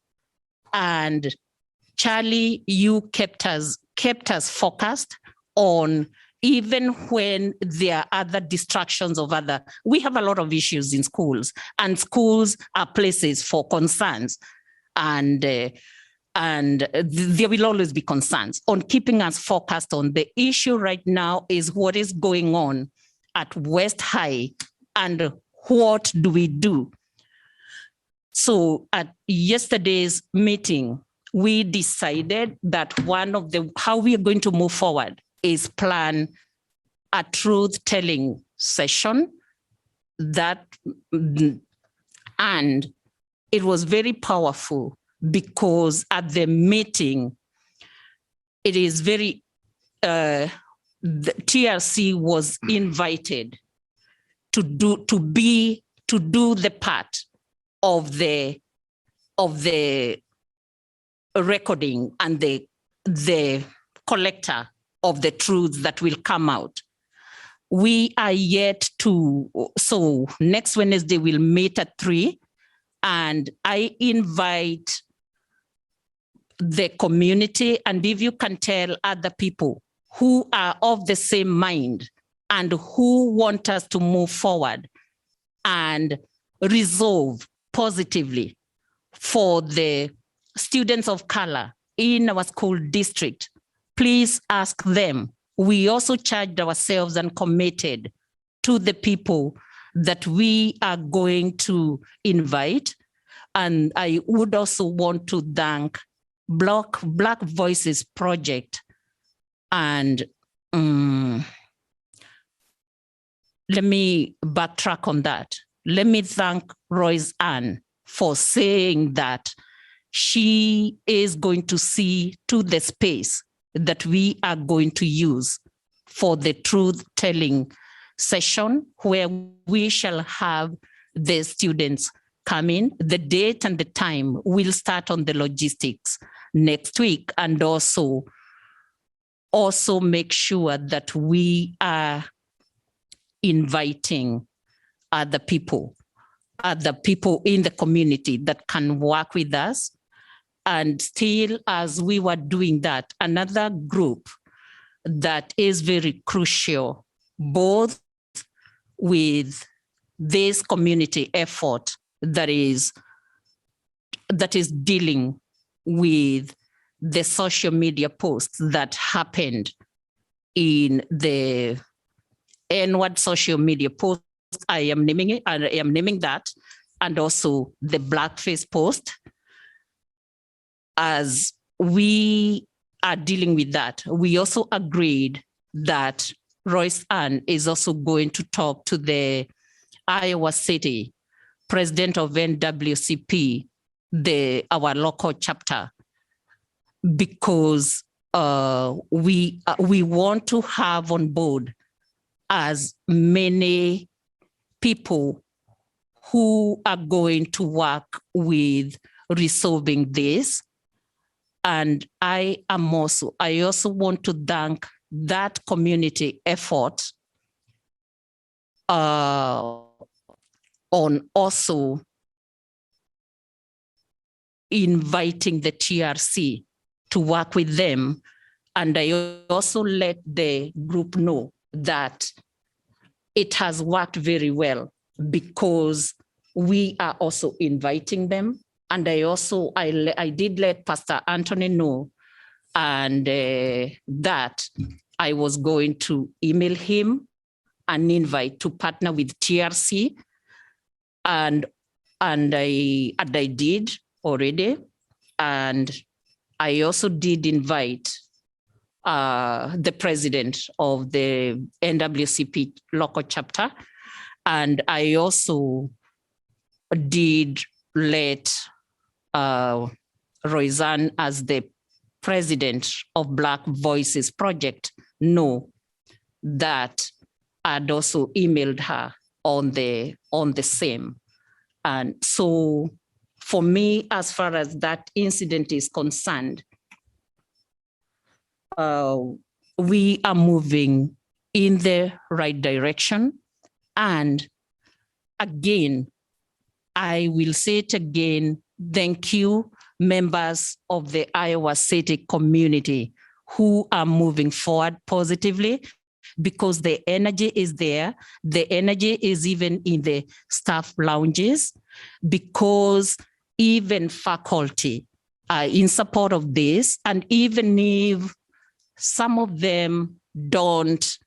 And Charlie, you kept us focused on, even when there are other distractions of we have a lot of issues in schools, and schools are places for concerns, and there will always be concerns on keeping us focused on the issue right now is what is going on at West High and what do we do. So at yesterday's meeting, we decided that how we are going to move forward is plan a truth-telling session and it was very powerful because at the meeting, it is very, the TRC was invited to do the part of the recording and the collector of the truths that will come out. We are yet to, so next Wednesday we'll meet at 3, and I invite the community, and if you can tell other people who are of the same mind and who want us to move forward and resolve positively for the students of color in our school district, please ask them. We also charged ourselves and committed to the people that we are going to invite. And I would also want to thank Black Voices Project. And let me backtrack on that. Let me thank Royce Ann for saying that she is going to see to the space that we are going to use for the truth-telling session, where we shall have the students come in. The date and the time will start on the logistics next week, and also make sure that we are inviting other people in the community that can work with us. And still, as we were doing that, another group that is very crucial, both with this community effort that is dealing with the social media posts that happened in the N-word social media post. I am naming it, and I am naming that, and also the blackface post. As we are dealing with that, we also agreed that Royce Ann is also going to talk to the Iowa City president of NWCP, our local chapter, because we want to have on board as many people who are going to work with resolving this. And I also want to thank that community effort on also inviting the TRC to work with them. And I also let the group know that it has worked very well because we are also inviting them. And I did let Pastor Anthony know and that I was going to email him an invite to partner with TRC, and I did already, and I also did invite the president of the NWCP local chapter, and I also did let Roisan, as the president of Black Voices Project, know that I'd also emailed her on the same. And so for me, as far as that incident is concerned, we are moving in the right direction. And again, I will say it again, thank you, members of the Iowa City community who are moving forward positively, because the energy is there. The energy is even in the staff lounges, because even faculty are in support of this. And even if some of them don't,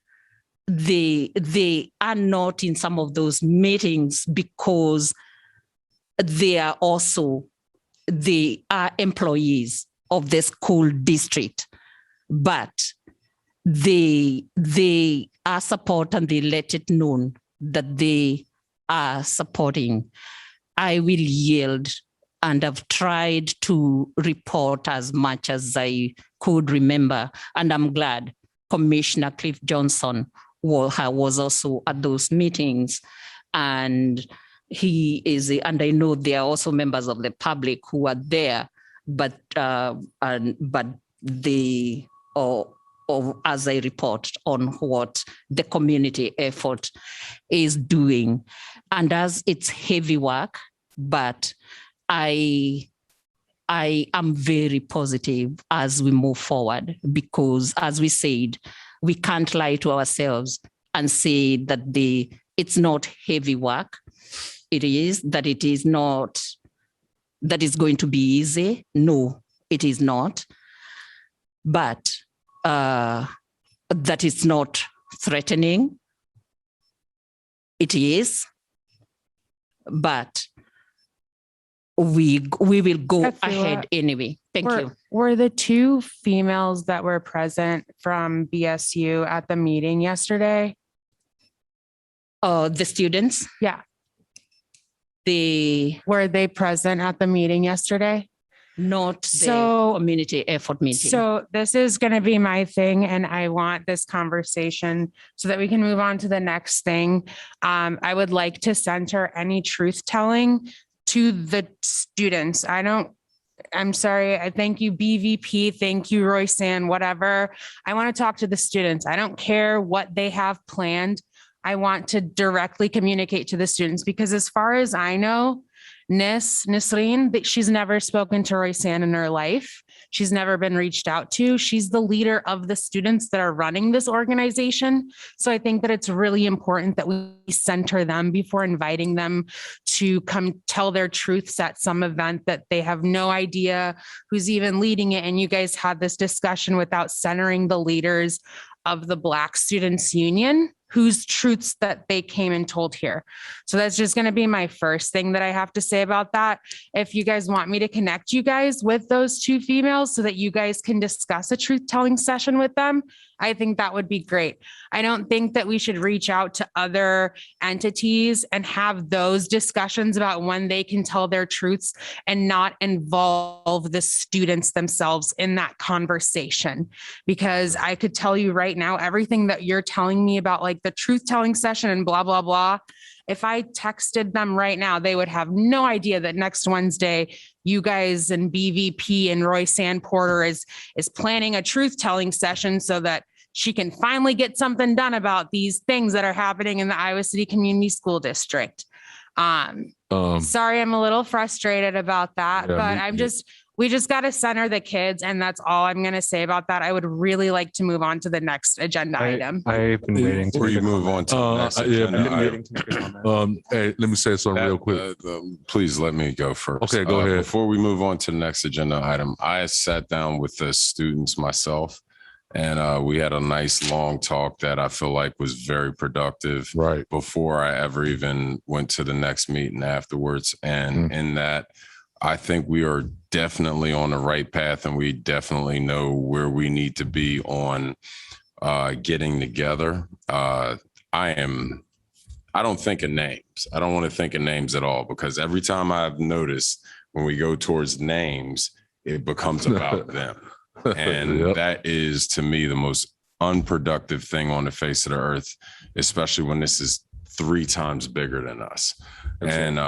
they are not in some of those meetings because they are employees of the school district, but they are support, and they let it known that they are supporting. I will yield, and I've tried to report as much as I could remember, and I'm glad Commissioner Cliff Johnson was also at those meetings, and he is, and I know there are also members of the public who are there, but they, or as I report on what the community effort is doing, and as it's heavy work, but I am very positive as we move forward, because as we said, we can't lie to ourselves and say that it's not heavy work. It is not, that is going to be easy. No, it is not. But that it's not threatening. It is. But we will go ahead anyway. Thank you. Were the two females that were present from BSU at the meeting yesterday? The students? Yeah. Were they present at the meeting yesterday? Not the community effort meeting. So this is going to be my thing, and I want this conversation so that we can move on to the next thing. I would like to center any truth telling to the students. I'm sorry. I thank you, BVP. Thank you, Roysan, whatever. I want to talk to the students. I don't care what they have planned. I want to directly communicate to the students, because as far as I know, Nisreen, she's never spoken to Roysan in her life. She's never been reached out to. She's the leader of the students that are running this organization. So I think that it's really important that we center them before inviting them to come tell their truths at some event that they have no idea who's even leading it. And you guys had this discussion without centering the leaders of the Black Students Union, whose truths that they came and told here. So that's just going to be my first thing that I have to say about that. If you guys want me to connect you guys with those two females so that you guys can discuss a truth-telling session with them, I think that would be great. I don't think that we should reach out to other entities and have those discussions about when they can tell their truths and not involve the students themselves in that conversation. Because I could tell you right now, everything that you're telling me about like the truth-telling session and blah, blah, blah, if I texted them right now, they would have no idea that next Wednesday, you guys and BVP and Roysan Porter is planning a truth-telling session so that she can finally get something done about these things that are happening in the Iowa City Community School District. Sorry, I'm a little frustrated about that, but I'm just We just got to center the kids, and that's all I'm going to say about that. I would really like to move on to the next agenda item. I've been waiting Before you move on to the next agenda item, Hey, let me say something real quick. please let me go first. Okay, go ahead. Before we move on to the next agenda item, I sat down with the students myself, and we had a nice long talk that I feel like was very productive. Right. Before I ever even went to the next meeting afterwards, and in that, I think we are definitely on the right path, and we definitely know where we need to be on getting together. I don't think of names. I don't want to think of names at all, because every time I've noticed when we go towards names, it becomes about them. And that is, to me, the most unproductive thing on the face of the earth, especially when this is 3 times bigger than us. And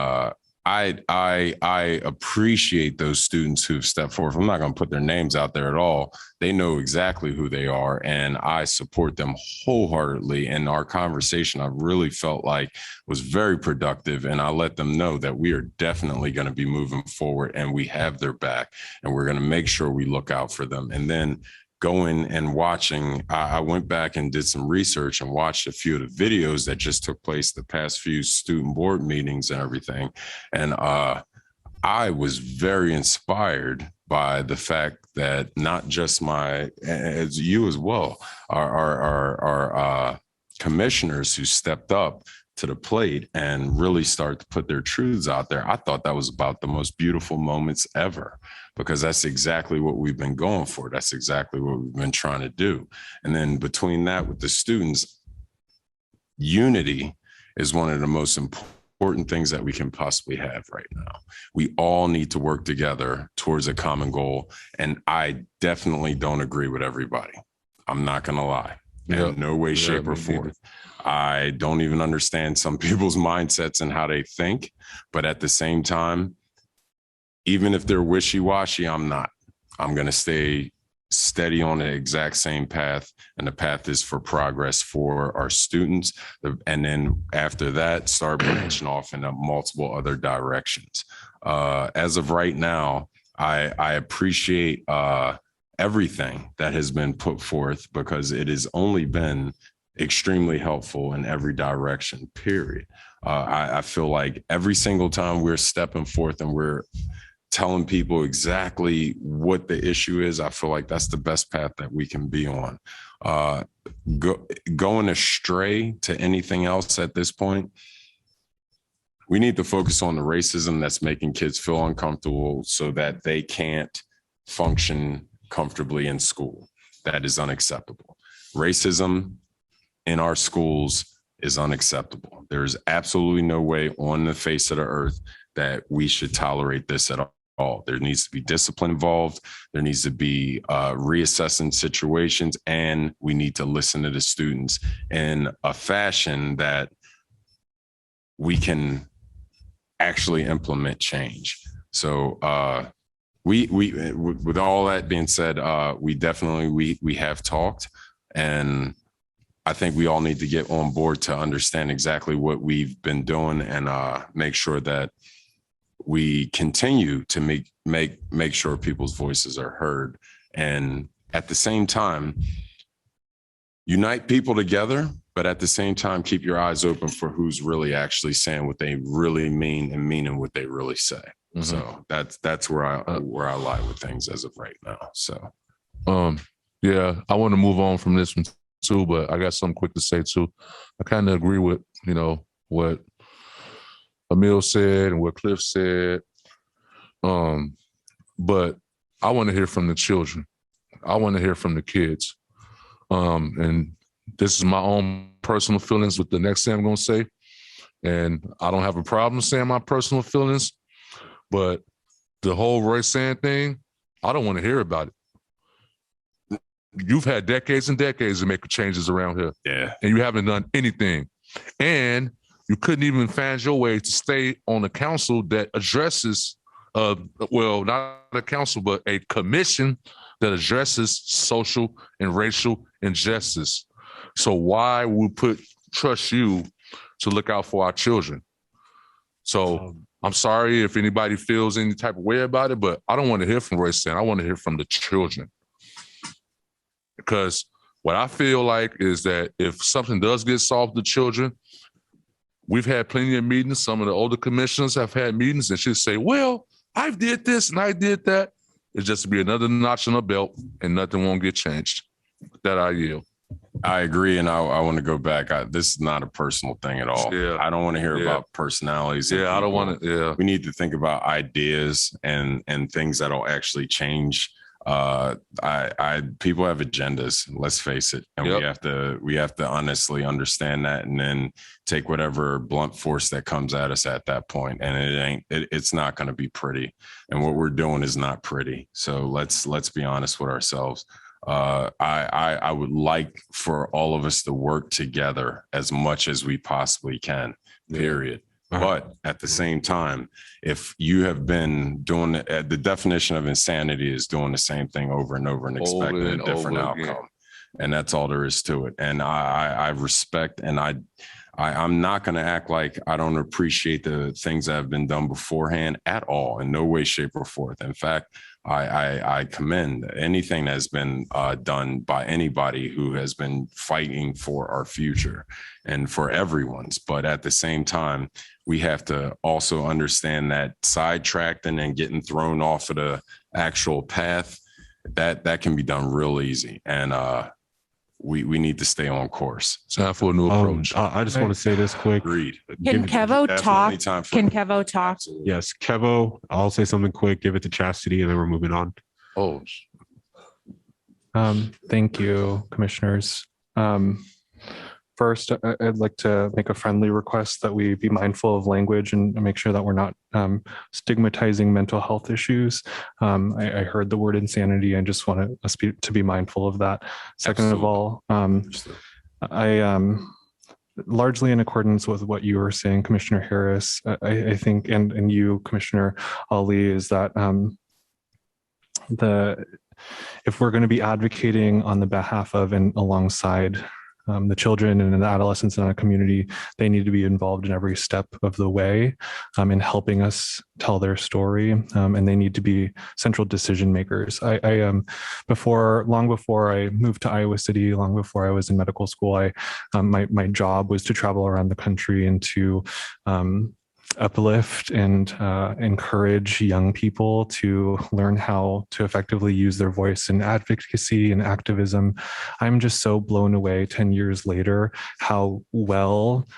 I appreciate those students who've stepped forward. I'm not going to put their names out there at all. They know exactly who they are, and I support them wholeheartedly. And our conversation, I really felt like, was very productive. And I let them know that we are definitely going to be moving forward, and we have their back, and we're going to make sure we look out for them. And then going and watching, I went back and did some research and watched a few of the videos that just took place the past few student board meetings and everything. And I was very inspired by the fact that not just as you as well, our commissioners who stepped up to the plate and really start to put their truths out there. I thought that was about the most beautiful moments ever, because that's exactly what we've been going for. That's exactly what we've been trying to do. And then between that with the students, unity is one of the most important things that we can possibly have right now. We all need to work together towards a common goal. And I definitely don't agree with everybody. I'm not going to lie. In no way, shape, or form. I don't even understand some people's mindsets and how they think. But at the same time, even if they're wishy-washy, I'm not. I'm going to stay steady on the exact same path. And the path is for progress for our students. And then after that, start branching off in multiple other directions. As of right now, I appreciate everything that has been put forth, because it has only been extremely helpful in every direction, period. I feel like every single time we're stepping forth and we're telling people exactly what the issue is, I feel like that's the best path that we can be on. Going astray to anything else at this point, we need to focus on the racism that's making kids feel uncomfortable so that they can't function comfortably in school. That is unacceptable. Racism in our schools is unacceptable. There is absolutely no way on the face of the earth that we should tolerate this at all. There needs to be discipline involved. There needs to be reassessing situations, and we need to listen to the students in a fashion that we can actually implement change. So we with all that being said, we definitely we have talked, and I think we all need to get on board to understand exactly what we've been doing, and make sure that we continue to make sure people's voices are heard, and at the same time unite people together, but at the same time keep your eyes open for who's really actually saying what they really mean and meaning what they really say. Mm-hmm. So that's where I lie with things as of right now. So yeah, I want to move on from this one too, but I got something quick to say too. I kind of agree with what Emil said and what Cliff said. But I want to hear from the children. I want to hear from the kids. And this is my own personal feelings with the next thing I'm going to say. And I don't have a problem saying my personal feelings, but the whole Roy-San thing, I don't want to hear about it. You've had decades and decades to make changes around here. Yeah. And you haven't done anything. And you couldn't even find your way to stay on a council that addresses, not a council, but a commission that addresses social and racial injustice. So why would we trust you to look out for our children? So I'm sorry if anybody feels any type of way about it, but I don't want to hear from Royce. I want to hear from the children. Because what I feel like is that if something does get solved with the children, we've had plenty of meetings. Some of the older commissioners have had meetings and she'll say, well, I did this and I did that. It's just to be another notch on the belt and nothing won't get changed. That I yield. I agree. And I want to go back. This is not a personal thing at all. Yeah. I don't want to hear about personalities. Yeah, I don't want to. Yeah. We need to think about ideas and things that'll actually change. People have agendas, let's face it. And we have to honestly understand that and then take whatever blunt force that comes at us at that point. And it's not going to be pretty. And what we're doing is not pretty. So let's be honest with ourselves. I would like for all of us to work together as much as we possibly can, period. But at the same time, if you have been doing the definition of insanity is doing the same thing over and over and expecting a different outcome. And that's all there is to it. And I respect and I'm not going to act like I don't appreciate the things that have been done beforehand at all, in no way, shape, or form. In fact, I commend anything that has been done by anybody who has been fighting for our future and for everyone's. But at the same time, we have to also understand that sidetracked and then getting thrown off of the actual path, that can be done real easy. And we need to stay on course. It's time for a new approach. I just want to say this quick. Agreed. Can Kevo talk? Can Kevo Kevo talk? Yes, Kevo, I'll say something quick, give it to Chastity, and then we're moving on. Oh, thank you, commissioners. First, I'd like to make a friendly request that we be mindful of language and make sure that we're not stigmatizing mental health issues. I heard the word insanity. I just want us to be mindful of that. Second of all, I largely in accordance with what you were saying, Commissioner Harris, I think, and you, Commissioner Ali, is that if we're going to be advocating on the behalf of and alongside the children and the adolescents in our community, they need to be involved in every step of the way in helping us tell their story, and they need to be central decision makers. Long before I moved to Iowa City, long before I was in medical school, my job was to travel around the country and to uplift and encourage young people to learn how to effectively use their voice in advocacy and activism. I'm just so blown away 10 years later how well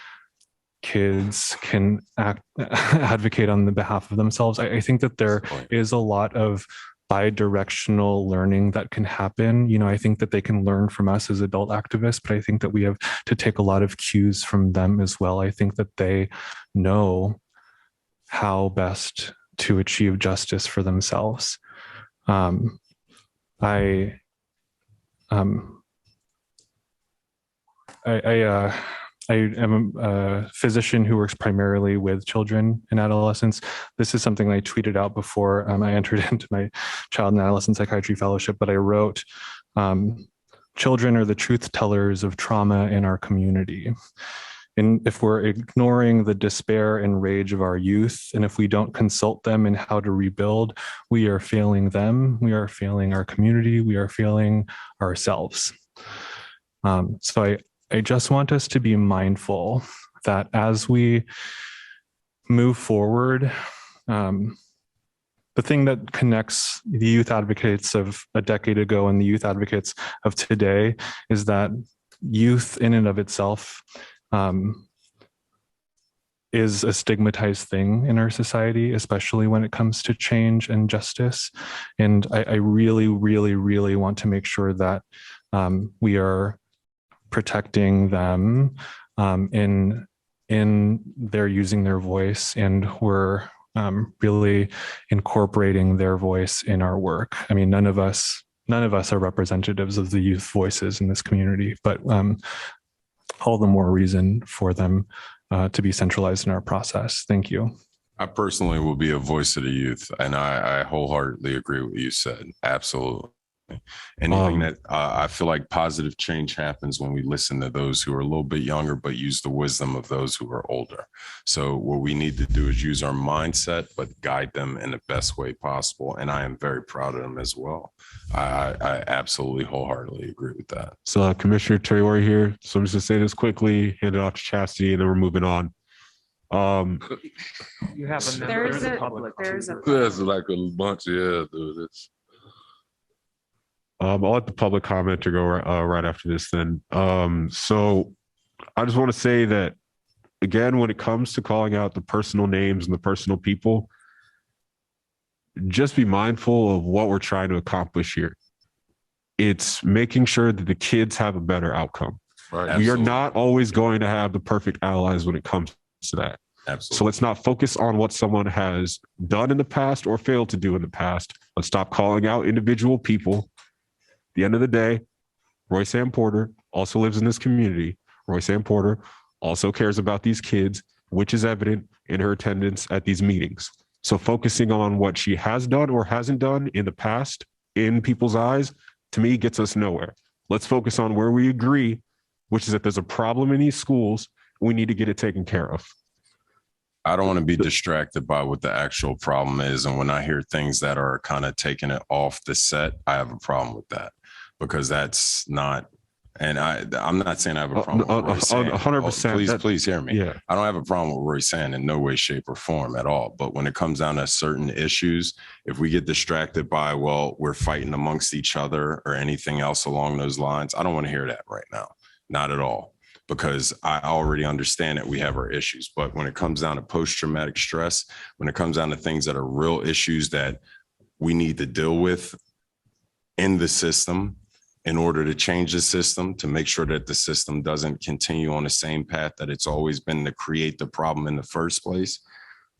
kids can advocate on the behalf of themselves. I think that there is a lot of bi-directional learning that can happen. I think that they can learn from us as adult activists, but I think that we have to take a lot of cues from them as well. I think that they know how best to achieve justice for themselves. I am a physician who works primarily with children and adolescents. This is something I tweeted out before I entered into my child and adolescent psychiatry fellowship, but I wrote, children are the truth tellers of trauma in our community. And if we're ignoring the despair and rage of our youth, and if we don't consult them in how to rebuild, we are failing them, we are failing our community, we are failing ourselves. So I just want us to be mindful that as we move forward, the thing that connects the youth advocates of a decade ago and the youth advocates of today is that youth in and of itself is a stigmatized thing in our society, especially when it comes to change and justice. And I really, really, really want to make sure that we are protecting them in their using their voice, and we're really incorporating their voice in our work. I mean, none of us are representatives of the youth voices in this community, but all the more reason for them to be centralized in our process. Thank you. I personally will be a voice of the youth, and I wholeheartedly agree with what you said. Absolutely. Anything that I feel like positive change happens when we listen to those who are a little bit younger, but use the wisdom of those who are older. So what we need to do is use our mindset, but guide them in the best way possible. And I am very proud of them as well. I absolutely wholeheartedly agree with that. So Commissioner Traore here. So I'm just gonna say this quickly, hand it off to Chastity, and then we're moving on. You have a member of the public. There's like a bunch of, yeah, dude. I'll let the public commenter go right after this then. So I just want to say that, again, when it comes to calling out the personal names and the personal people, just be mindful of what we're trying to accomplish here. It's making sure that the kids have a better outcome. Right. We are not always going to have the perfect allies when it comes to that. Absolutely. So let's not focus on what someone has done in the past or failed to do in the past. Let's stop calling out individual people. At the end of the day, Roy Sam Porter also lives in this community. Roy Sam Porter also cares about these kids, which is evident in her attendance at these meetings. So focusing on what she has done or hasn't done in the past in people's eyes, to me, gets us nowhere. Let's focus on where we agree, which is that there's a problem in these schools. We need to get it taken care of. I don't want to be distracted by what the actual problem is. And when I hear things that are kind of taking it off the set, I have a problem with that, because that's not, and I'm not saying I have a problem with Roy San. 100%. Please hear me. Yeah. I don't have a problem with Roy San in no way, shape, or form at all. But when it comes down to certain issues, if we get distracted by, well, we're fighting amongst each other or anything else along those lines, I don't want to hear that right now. Not at all. Because I already understand that we have our issues. But when it comes down to post-traumatic stress, when it comes down to things that are real issues that we need to deal with in the system in order to change the system, to make sure that the system doesn't continue on the same path that it's always been to create the problem in the first place,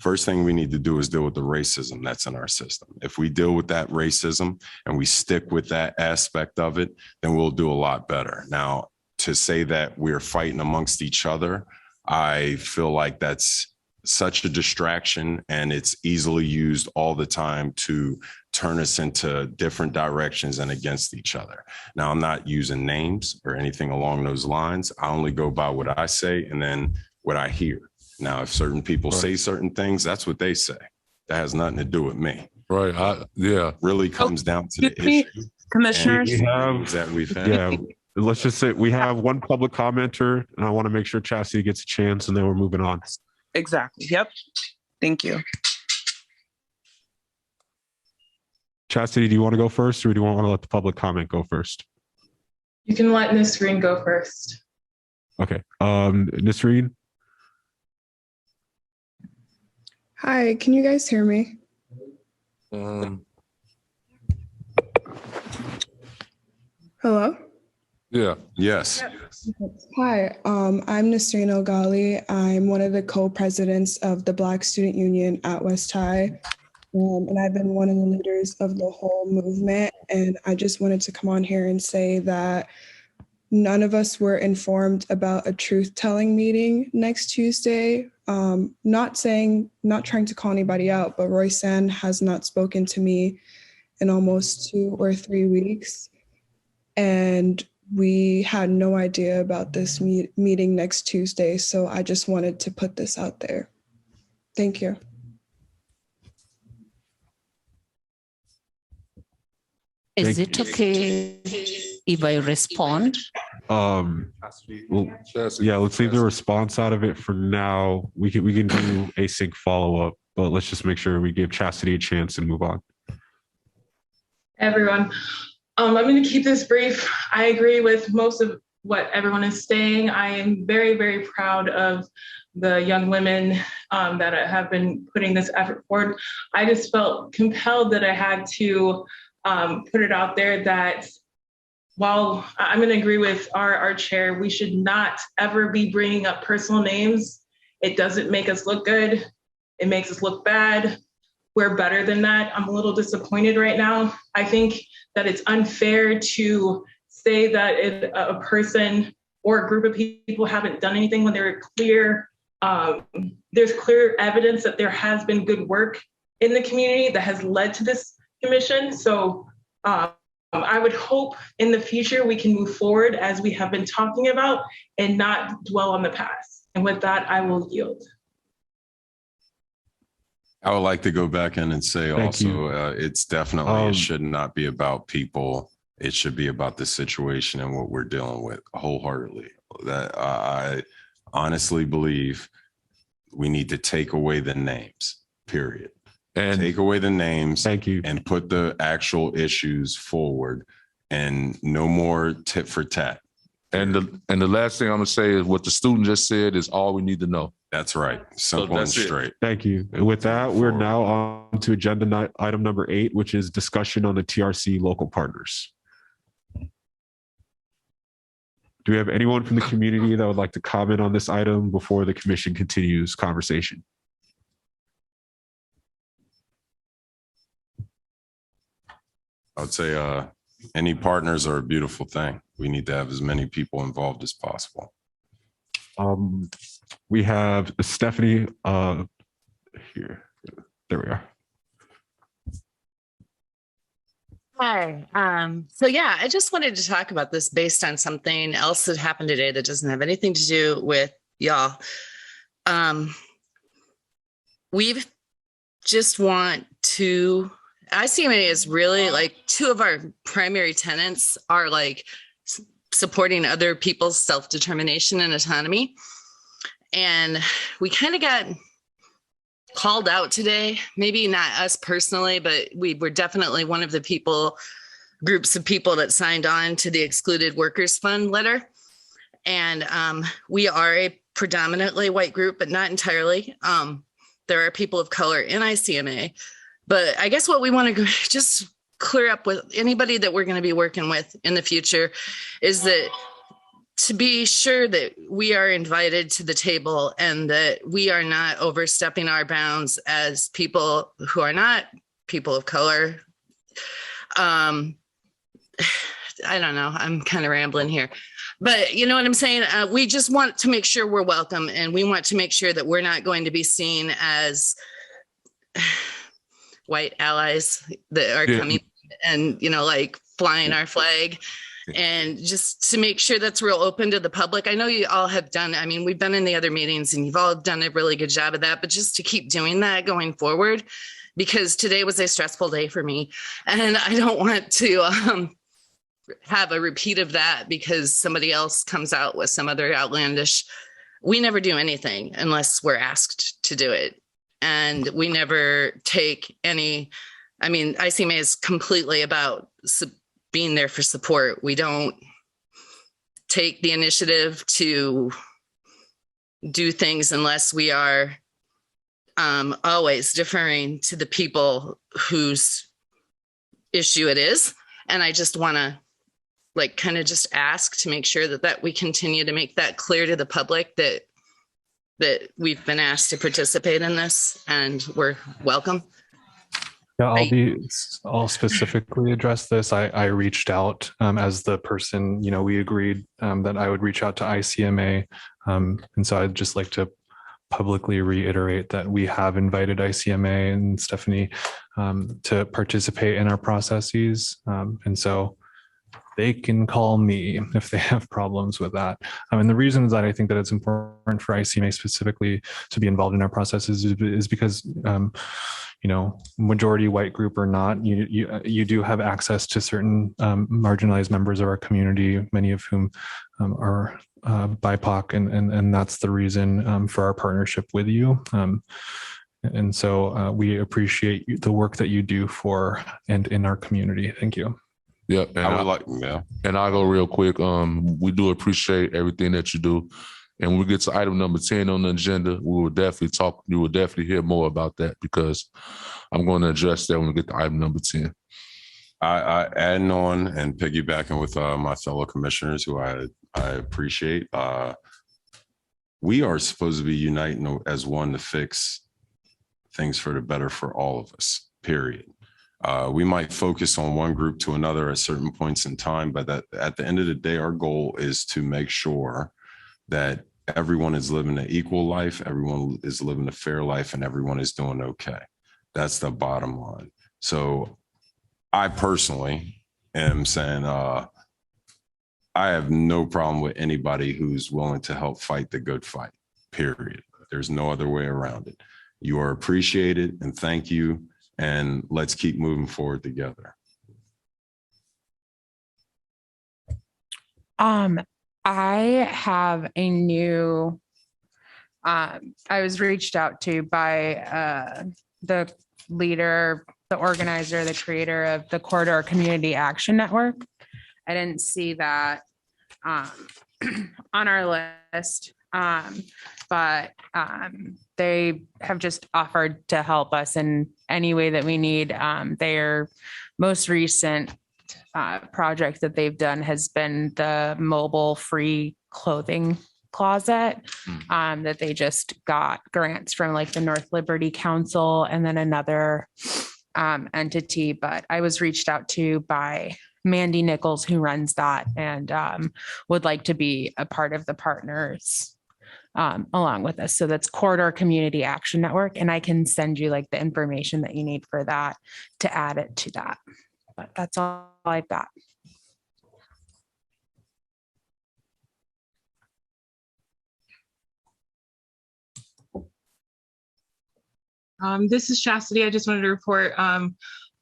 first thing we need to do is deal with the racism that's in our system. If we deal with that racism and we stick with that aspect of it, then we'll do a lot better. Now, to say that we're fighting amongst each other, I feel like that's such a distraction, and it's easily used all the time to turn us into different directions and against each other. Now, I'm not using names or anything along those lines. I only go by what I say and then what I hear. Now, if certain people say certain things, that's what they say. That has nothing to do with me. Right. Yeah. Really comes down to the issue. Commissioners. We have, that we've had. yeah, let's just say we have one public commenter, and I want to make sure Chastity gets a chance, and then we're moving on. Exactly. Yep. Thank you. Chastity, do you want to go first, or do you want to let the public comment go first? You can let Nisreen go first. Okay. Nisreen? Hi, can you guys hear me? Hello? Yeah. Yes. Hi, I'm Nisreen Ogali. I'm one of the co-presidents of the Black Student Union at West High. And I've been one of the leaders of the whole movement. And I just wanted to come on here and say that none of us were informed about a truth-telling meeting next Tuesday. Not trying to call anybody out, but Roy San has not spoken to me in almost 2 or 3 weeks. And we had no idea about this meeting next Tuesday. So I just wanted to put this out there. Thank you. Is it okay if I respond? Well, yeah, let's leave the response out of it for now. We can do async follow-up, but let's just make sure we give Chastity a chance and move on. Everyone, I'm going to keep this brief. I agree with most of what everyone is saying. I am very, very proud of the young women that have been putting this effort forward. I just felt compelled that I had to put it out there that while I'm going to agree with our chair, we should not ever be bringing up personal names. It doesn't make us look good. It makes us look bad. We're better than that. I'm a little disappointed right now. I think that it's unfair to say that a person or a group of people haven't done anything when there's clear evidence that there has been good work in the community that has led to this commission. So I would hope in the future we can move forward as we have been talking about and not dwell on the past. And with that, I will yield. I would like to go back in and say Thank you. also, it's definitely, it should not be about people. It should be about the situation and what we're dealing with wholeheartedly. That I honestly believe we need to take away the names, period. And take away the names. Thank you. And put the actual issues forward and no more tit for tat. And the last thing I'm gonna say is what the student just said is all we need to know. That's right. Simple and straight. Thank you. And with that, we're now on to agenda item number 8, which is discussion on the TRC local partners. Do we have anyone from the community that would like to comment on this item before the commission continues conversation? I would say any partners are a beautiful thing. We need to have as many people involved as possible. We have Stephanie here. There we are. Hi. So yeah, I just wanted to talk about this based on something else that happened today that doesn't have anything to do with y'all. We just want to, ICMA is really like 2 of our primary tenants are like supporting other people's self-determination and autonomy. And we kind of got called out today, maybe not us personally, but we were definitely one of the groups of people that signed on to the Excluded Workers Fund letter. And we are a predominantly white group, but not entirely. There are people of color in ICMA, but I guess what we want to just clear up with anybody that we're going to be working with in the future is that to be sure that we are invited to the table and that we are not overstepping our bounds as people who are not people of color. I don't know, I'm kind of rambling here, but you know what I'm saying? We just want to make sure we're welcome, and we want to make sure that we're not going to be seen as white allies that are coming and, you know, like flying our flag. And just to make sure that's real open to the public. I know you all have done, I mean, we've been in the other meetings and you've all done a really good job of that, but just to keep doing that going forward, because today was a stressful day for me. And I don't want to have a repeat of that because somebody else comes out with some other outlandish. We never do anything unless we're asked to do it. And we never take any, I mean, ICMA is completely about being there for support. We don't take the initiative to do things unless we are always deferring to the people whose issue it is. And I just want to like kind of just ask to make sure that we continue to make that clear to the public that we've been asked to participate in this and we're welcome. Yeah, I'll specifically address this. I reached out as the person, you know, we agreed that I would reach out to ICMA. And so I'd just like to publicly reiterate that we have invited ICMA and Stephanie to participate in our processes. And so they can call me if they have problems with that. And the reasons that I think that it's important for ICMA specifically to be involved in our processes is because, you know, majority white group or not, you do have access to certain marginalized members of our community, many of whom are BIPOC, and that's the reason for our partnership with you. And so we appreciate the work that you do for and in our community. Thank you. Yeah, and I'll go real quick. We do appreciate everything that you do. And when we get to item number 10 on the agenda, we will definitely talk. You will definitely hear more about that because I'm going to address that when we get to item number 10. I adding on and piggybacking with my fellow commissioners who I appreciate. We are supposed to be uniting as one to fix things for the better for all of us, period. We might focus on one group to another at certain points in time, but at the end of the day, our goal is to make sure that everyone is living an equal life, everyone is living a fair life, and everyone is doing okay. That's the bottom line. So I personally And I'm saying, I have no problem with anybody who's willing to help fight the good fight, period. There's no other way around it. You are appreciated and thank you. And let's keep moving forward together. I have a new, I was reached out to by the leader, the organizer, the creator of the Corridor Community Action Network. I didn't see that on our list, but they have just offered to help us in any way that we need. Their most recent project that they've done has been the mobile free clothing closet that they just got grants from like the North Liberty Council and then another entity. But I was reached out to by Mandy Nichols, who runs that, and would like to be a part of the partners along with us. So that's Corridor Community Action Network, and I can send you like the information that you need for that to add it to that. But that's all I've got. This is Chastity. I just wanted to report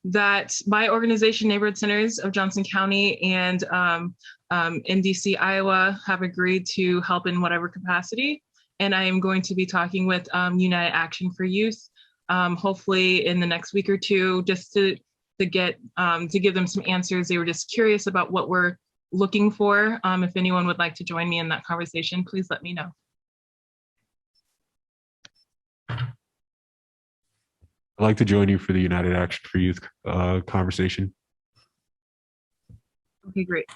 that my organization, Neighborhood Centers of Johnson County and NDC, Iowa, have agreed to help in whatever capacity. And I am going to be talking with United Action for Youth, hopefully in the next week or two, just to give them some answers. They were just curious about what we're looking for. If anyone would like to join me in that conversation, please let me know. I'd like to join you for the United Action for Youth conversation. Okay, great.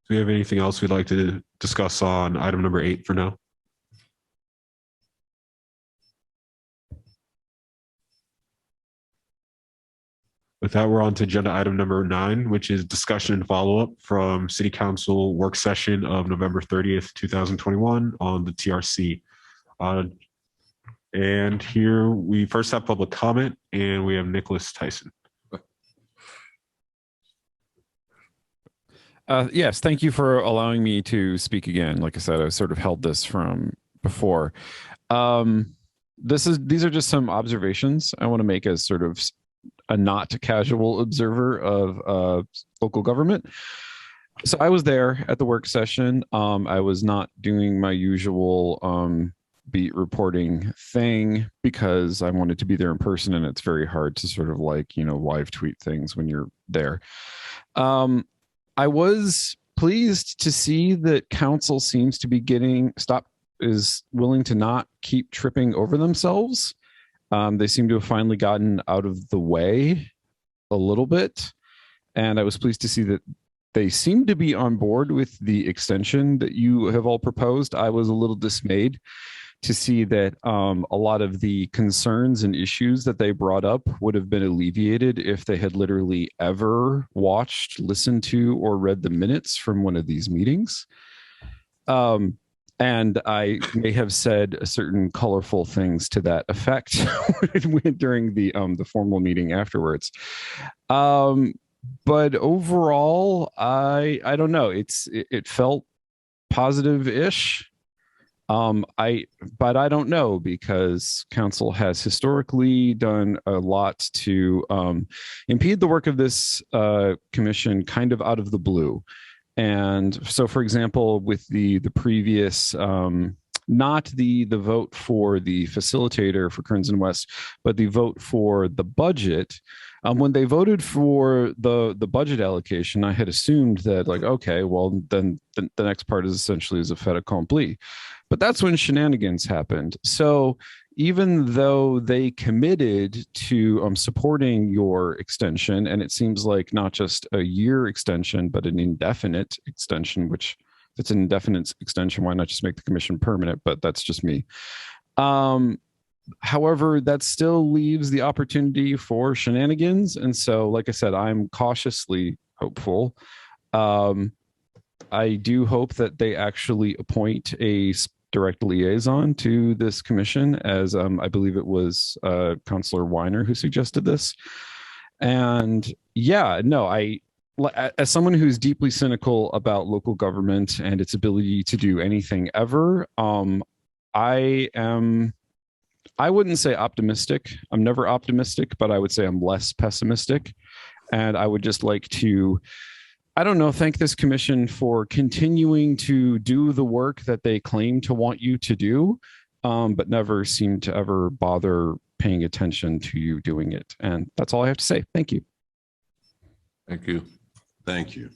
Do we have anything else we'd like to discuss on item number 8 for now? With that, we're on to agenda item number 9, which is discussion and follow-up from City Council work session of November 30th, 2021 on the TRC. And here we first have public comment, and we have Nicholas Tyson. Yes, thank you for allowing me to speak again. Like I said, I sort of held this from before. These are just some observations I want to make as sort of a not casual observer of local government. So I was there at the work session. I was not doing my usual beat reporting thing because I wanted to be there in person, and it's very hard to sort of like, live tweet things when you're there. I was pleased to see that council seems to be is willing to not keep tripping over themselves. They seem to have finally gotten out of the way a little bit. And I was pleased to see that they seem to be on board with the extension that you have all proposed. I was a little dismayed to see that a lot of the concerns and issues that they brought up would have been alleviated if they had literally ever watched, listened to, or read the minutes from one of these meetings. And I may have said certain colorful things to that effect during the formal meeting afterwards. But overall, I don't know. It felt positive-ish. But I don't know, because council has historically done a lot to impede the work of this commission kind of out of the blue. And so, for example, with the previous, not the vote for the facilitator for Kearns and West, but the vote for the budget, when they voted for the budget allocation, I had assumed that, like, okay, well, then the next part is essentially a fait accompli. But that's when shenanigans happened. So even though they committed to supporting your extension, and it seems like not just a year extension, but an indefinite extension, which if it's an indefinite extension, why not just make the commission permanent? But that's just me. However, that still leaves the opportunity for shenanigans. And so, like I said, I'm cautiously hopeful. I do hope that they actually appoint a direct liaison to this commission, as I believe it was Councillor Weiner who suggested this. And yeah, no, as someone who's deeply cynical about local government and its ability to do anything ever, I wouldn't say optimistic. I'm never optimistic, but I would say I'm less pessimistic. And I would just like to, I don't know, thank this commission for continuing to do the work that they claim to want you to do, but never seem to ever bother paying attention to you doing it. And that's all I have to say. Thank you. Thank you. Thank you.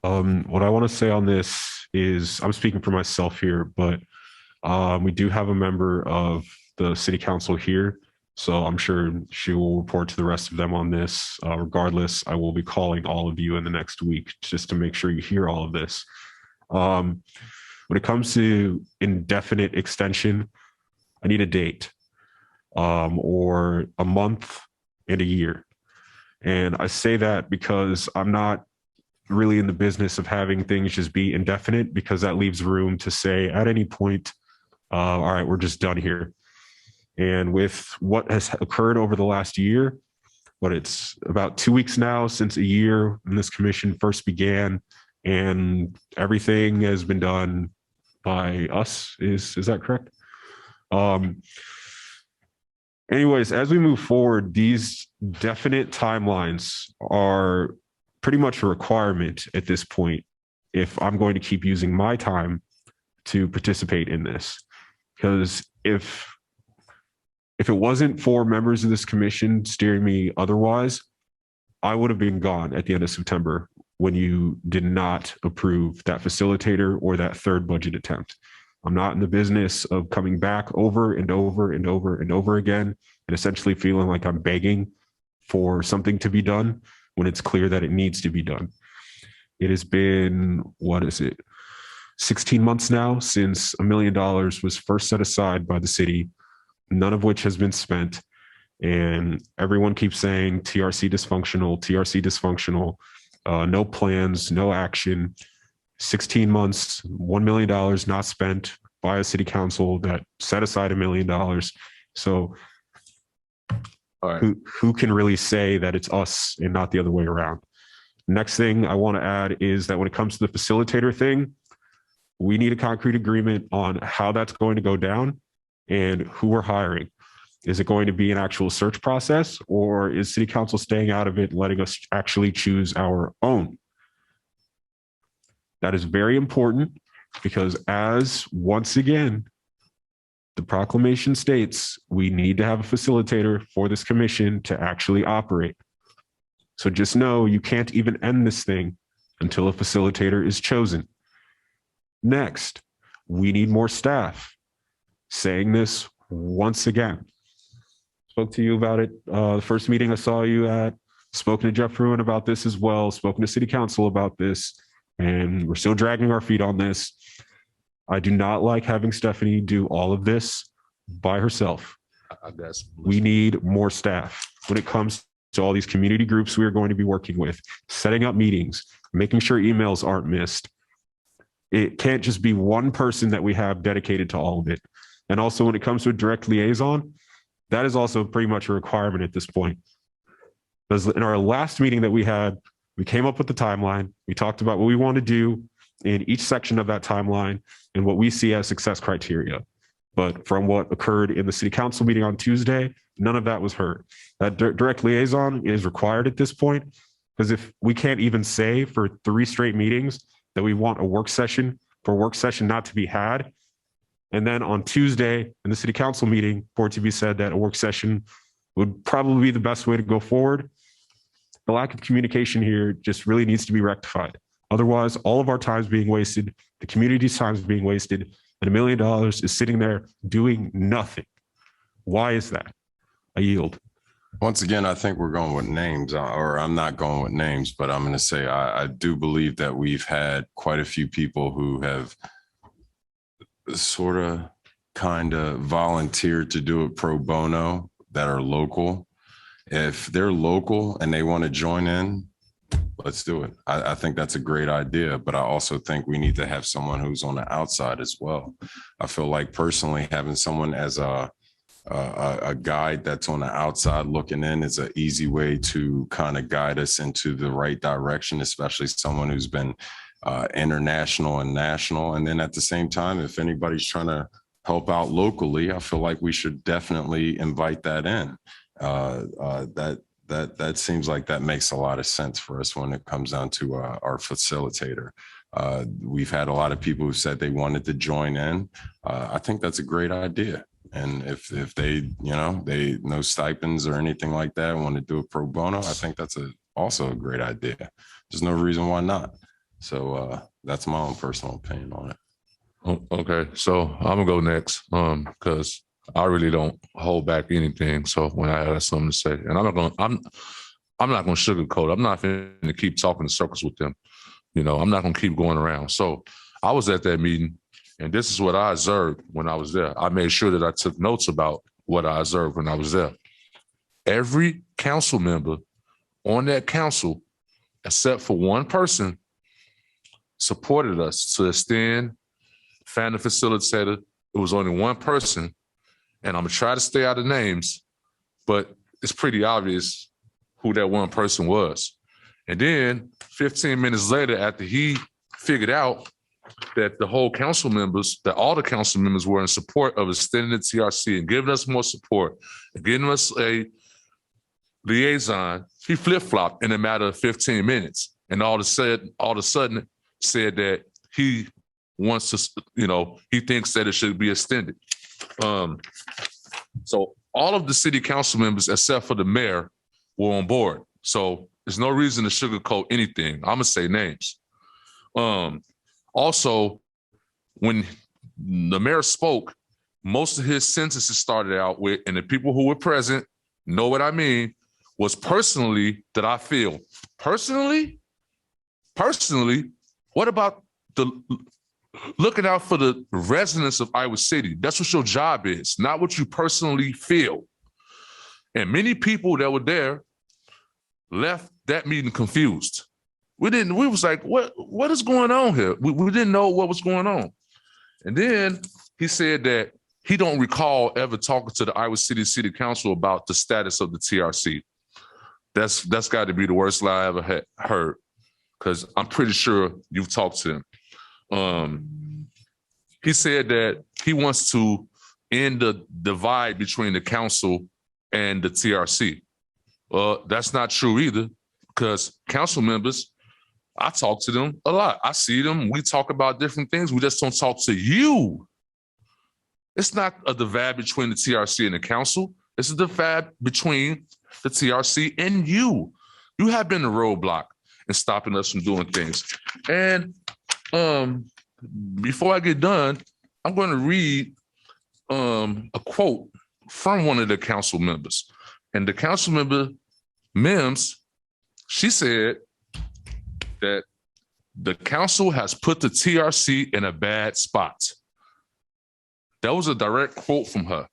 What I want to say on this is, I'm speaking for myself here, but we do have a member of the city council here, so I'm sure she will report to the rest of them on this. Regardless, I will be calling all of you in the next week just to make sure you hear all of this. When it comes to indefinite extension, I need a date, or a month and a year. And I say that because I'm not really in the business of having things just be indefinite, because that leaves room to say at any point, all right, we're just done here. And with what has occurred over the last year, but it's about 2 weeks now since a year when this commission first began, and everything has been done by us. Is that correct? Anyways, as we move forward, these definite timelines are pretty much a requirement at this point if I'm going to keep using my time to participate in this. Because if it wasn't for members of this commission steering me otherwise, I would have been gone at the end of September when you did not approve that facilitator or that third budget attempt. I'm not in the business of coming back over and over and over and over again and essentially feeling like I'm begging for something to be done when it's clear that it needs to be done. It has been, 16 months now since $1 million was first set aside by the city, none of which has been spent. And everyone keeps saying TRC dysfunctional, TRC dysfunctional, no plans, no action. 16 months, $1 million not spent by a city council that set aside $1 million. So who can really say that it's us and not the other way around? Next thing I want to add is that when it comes to the facilitator thing, we need a concrete agreement on how that's going to go down and who we're hiring. Is it going to be an actual search process, or is city council staying out of it and letting us actually choose our own? That is very important, because as once again, the proclamation states, we need to have a facilitator for this commission to actually operate. So just know you can't even end this thing until a facilitator is chosen. Next, we need more staff. Saying this once again. Spoke to you about it the first meeting I saw you at, spoken to Jeff Ruin about this as well, spoken to city council about this, and we're still dragging our feet on this. I do not like having Stephanie do all of this by herself. We need more staff when it comes to all these community groups we are going to be working with, setting up meetings, making sure emails aren't missed. It can't just be one person that we have dedicated to all of it. And also when it comes to a direct liaison, that is also pretty much a requirement at this point. Because in our last meeting that we had, we came up with the timeline. We talked about what we want to do in each section of that timeline and what we see as success criteria. But from what occurred in the city council meeting on Tuesday, none of that was heard. That direct liaison is required at this point, because if we can't even say for 3 straight meetings that we want a work session for a work session not to be had, and then on Tuesday in the city council meeting for it to be said that a work session would probably be the best way to go forward, the lack of communication here just really needs to be rectified. Otherwise, all of our time is being wasted, the community's time is being wasted, and $1 million is sitting there doing nothing. Why is that? I yield. Once again, I think we're going with names, or I'm not going with names, but I'm going to say I do believe that we've had quite a few people who have sort of kind of volunteered to do it pro bono that are local. If they're local and they want to join in, let's do it. I think that's a great idea, but I also think we need to have someone who's on the outside as well. I feel like personally having someone as a guide that's on the outside looking in is an easy way to kind of guide us into the right direction, especially someone who's been international and national. And then at the same time, if anybody's trying to help out locally, I feel like we should definitely invite that in. That seems like that makes a lot of sense for us when it comes down to our facilitator. We've had a lot of people who said they wanted to join in. I think that's a great idea. And if they, they no stipends or anything like that, want to do it pro bono, I think that's also a great idea. There's no reason why not. So that's my own personal opinion on it. Okay, so I'm gonna go next because I really don't hold back anything. So when I have something to say, and I'm not gonna sugarcoat. I'm not going to keep talking in circles with them. I'm not gonna keep going around. So I was at that meeting, and this is what I observed when I was there. I made sure that I took notes about what I observed when I was there. Every council member on that council, except for one person, supported us to extend, find the facilitator. It was only one person. And I'm gonna try to stay out of names, but it's pretty obvious who that one person was. And then 15 minutes later, after he figured out that all the council members were in support of extending the TRC and giving us more support and giving us a liaison, he flip-flopped in a matter of 15 minutes. And all of a sudden said that he wants to, he thinks that it should be extended. So all of the city council members, except for the mayor, were on board. So there's no reason to sugarcoat anything. I'm gonna say names. Also, when the mayor spoke, most of his sentences started out with, and the people who were present know what I mean, was personally that I feel. Personally, what about looking out for the residents of Iowa City? That's what your job is, not what you personally feel. And many people that were there left that meeting confused. We was like, what is going on here? We didn't know what was going on. And then he said that he don't recall ever talking to the Iowa City Council about the status of the TRC. That's got to be the worst lie I ever heard, because I'm pretty sure you've talked to him. He said that he wants to end the divide between the council and the TRC. That's not true either, because council members, I talk to them a lot. I see them. We talk about different things. We just don't talk to you. It's not a divide between the TRC and the council. It's a divide between the TRC and you. You have been a roadblock in stopping us from doing things. And before I get done, I'm going to read a quote from one of the council members. And the council member, Mims, she said that the council has put the TRC in a bad spot. That was a direct quote from her.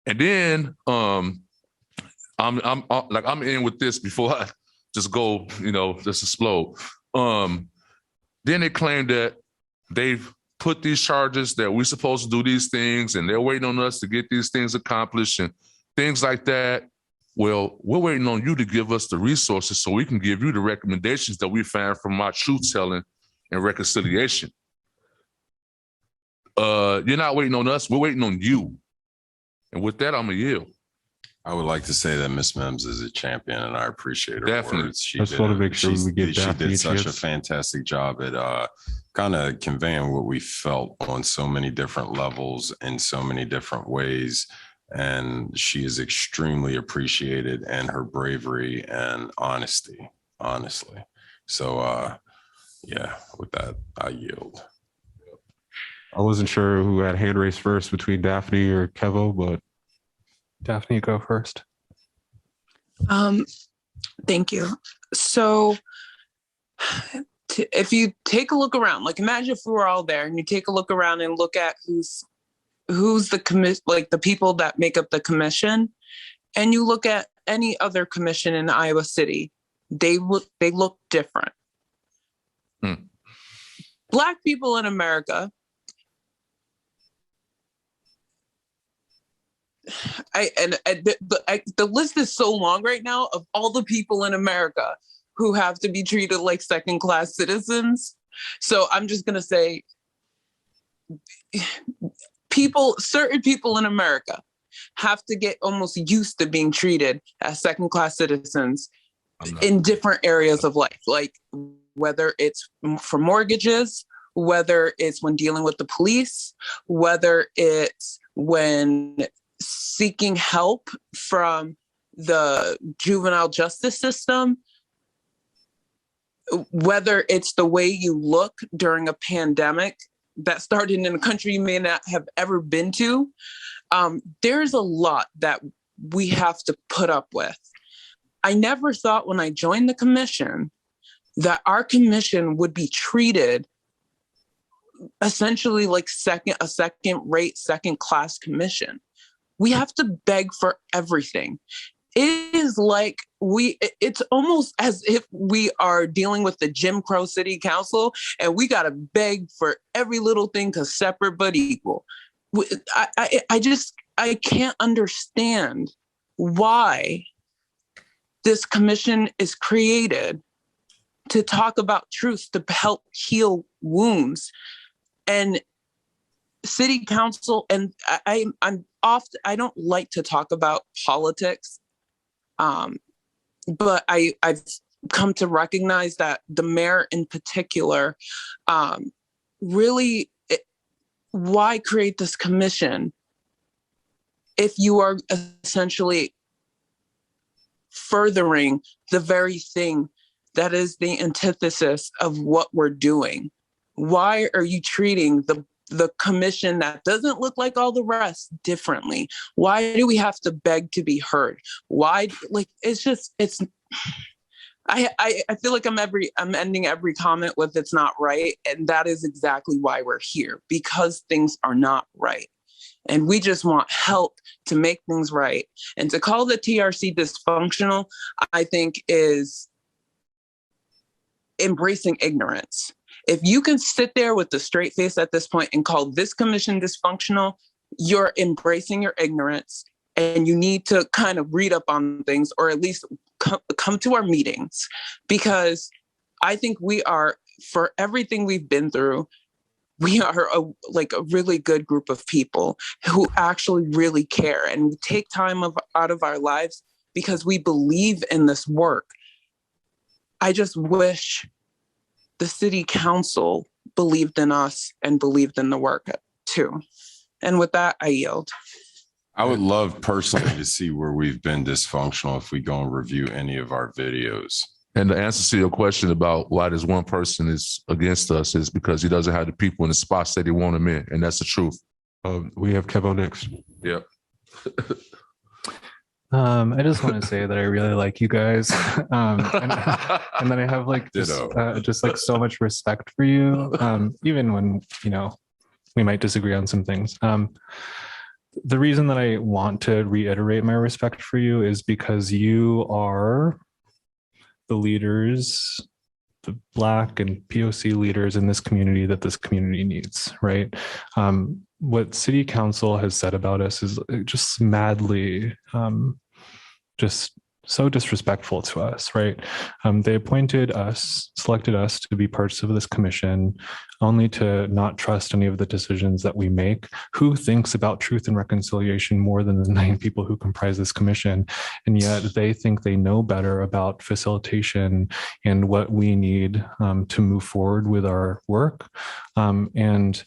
And then I'm in with this before I just go, just explode. Then they claim that they've put these charges that we're supposed to do these things and they're waiting on us to get these things accomplished and things like that. Well, we're waiting on you to give us the resources so we can give you the recommendations that we found from our truth-telling and reconciliation. You're not waiting on us. We're waiting on you. And with that, I'm going to yield. I would like to say that Miss Mims is a champion, and I appreciate her Definitely. words. She Just want to make sure we get she Daphne did a such a chance. fantastic job at kind of conveying what we felt on so many different levels in so many different ways. And she is extremely appreciated, and her bravery and honesty, honestly. So, yeah, with that, I yield. I wasn't sure who had hand raised first between Daphne or Kevo, but Daphne, you go first. Thank you. So if you take a look around, like imagine if we were all there and you take a look around and look at who's the people that make up the commission, and you look at any other commission in Iowa City, They look different. Hmm. Black people in America, the list is so long right now of all the people in America who have to be treated like second-class citizens. So I'm just gonna say, certain people in America have to get almost used to being treated as second-class citizens in different areas of life, like whether it's for mortgages, whether it's when dealing with the police, whether it's when seeking help from the juvenile justice system, whether it's the way you look during a pandemic that started in a country you may not have ever been to. There's a lot that we have to put up with. I never thought when I joined the commission that our commission would be treated essentially like a second-rate, second-class commission. We have to beg for everything. It is like it's almost as if we are dealing with the Jim Crow City Council and we got to beg for every little thing because separate but equal. I can't understand why this commission is created to talk about truth, to help heal wounds. And city council, and I don't like to talk about politics, but I've come to recognize that the mayor in particular, why create this commission if you are essentially furthering the very thing that is the antithesis of what we're doing? Why are you treating the commission that doesn't look like all the rest differently? Why do we have to beg to be heard? Why, I feel like I'm ending every comment with it's not right. And that is exactly why we're here, because things are not right. And we just want help to make things right. And to call the TRC dysfunctional, I think is embracing ignorance. If you can sit there with a straight face at this point and call this commission dysfunctional, you're embracing your ignorance, and you need to kind of read up on things, or at least come to our meetings, because I think we are, for everything we've been through, we are a really good group of people who actually really care, and we take time out of our lives because we believe in this work. I just wish the city council believed in us and believed in the work too. And with that, I yield. I would love personally to see where we've been dysfunctional if we go and review any of our videos. And the answer to your question about why this one person is against us is because he doesn't have the people in the spots that he want him in. And that's the truth. We have Kevo next. Yep. I just want to say that I really like you guys. And then I have just so much respect for you, even when, we might disagree on some things. The reason that I want to reiterate my respect for you is because you are the leaders, the Black and POC leaders in this community that this community needs, right? What City Council has said about us is just madly, just so disrespectful to us, right? They selected us to be parts of this commission, only to not trust any of the decisions that we make. Who thinks about truth and reconciliation more than the 9 people who comprise this commission? And yet they think they know better about facilitation and what we need to move forward with our work. And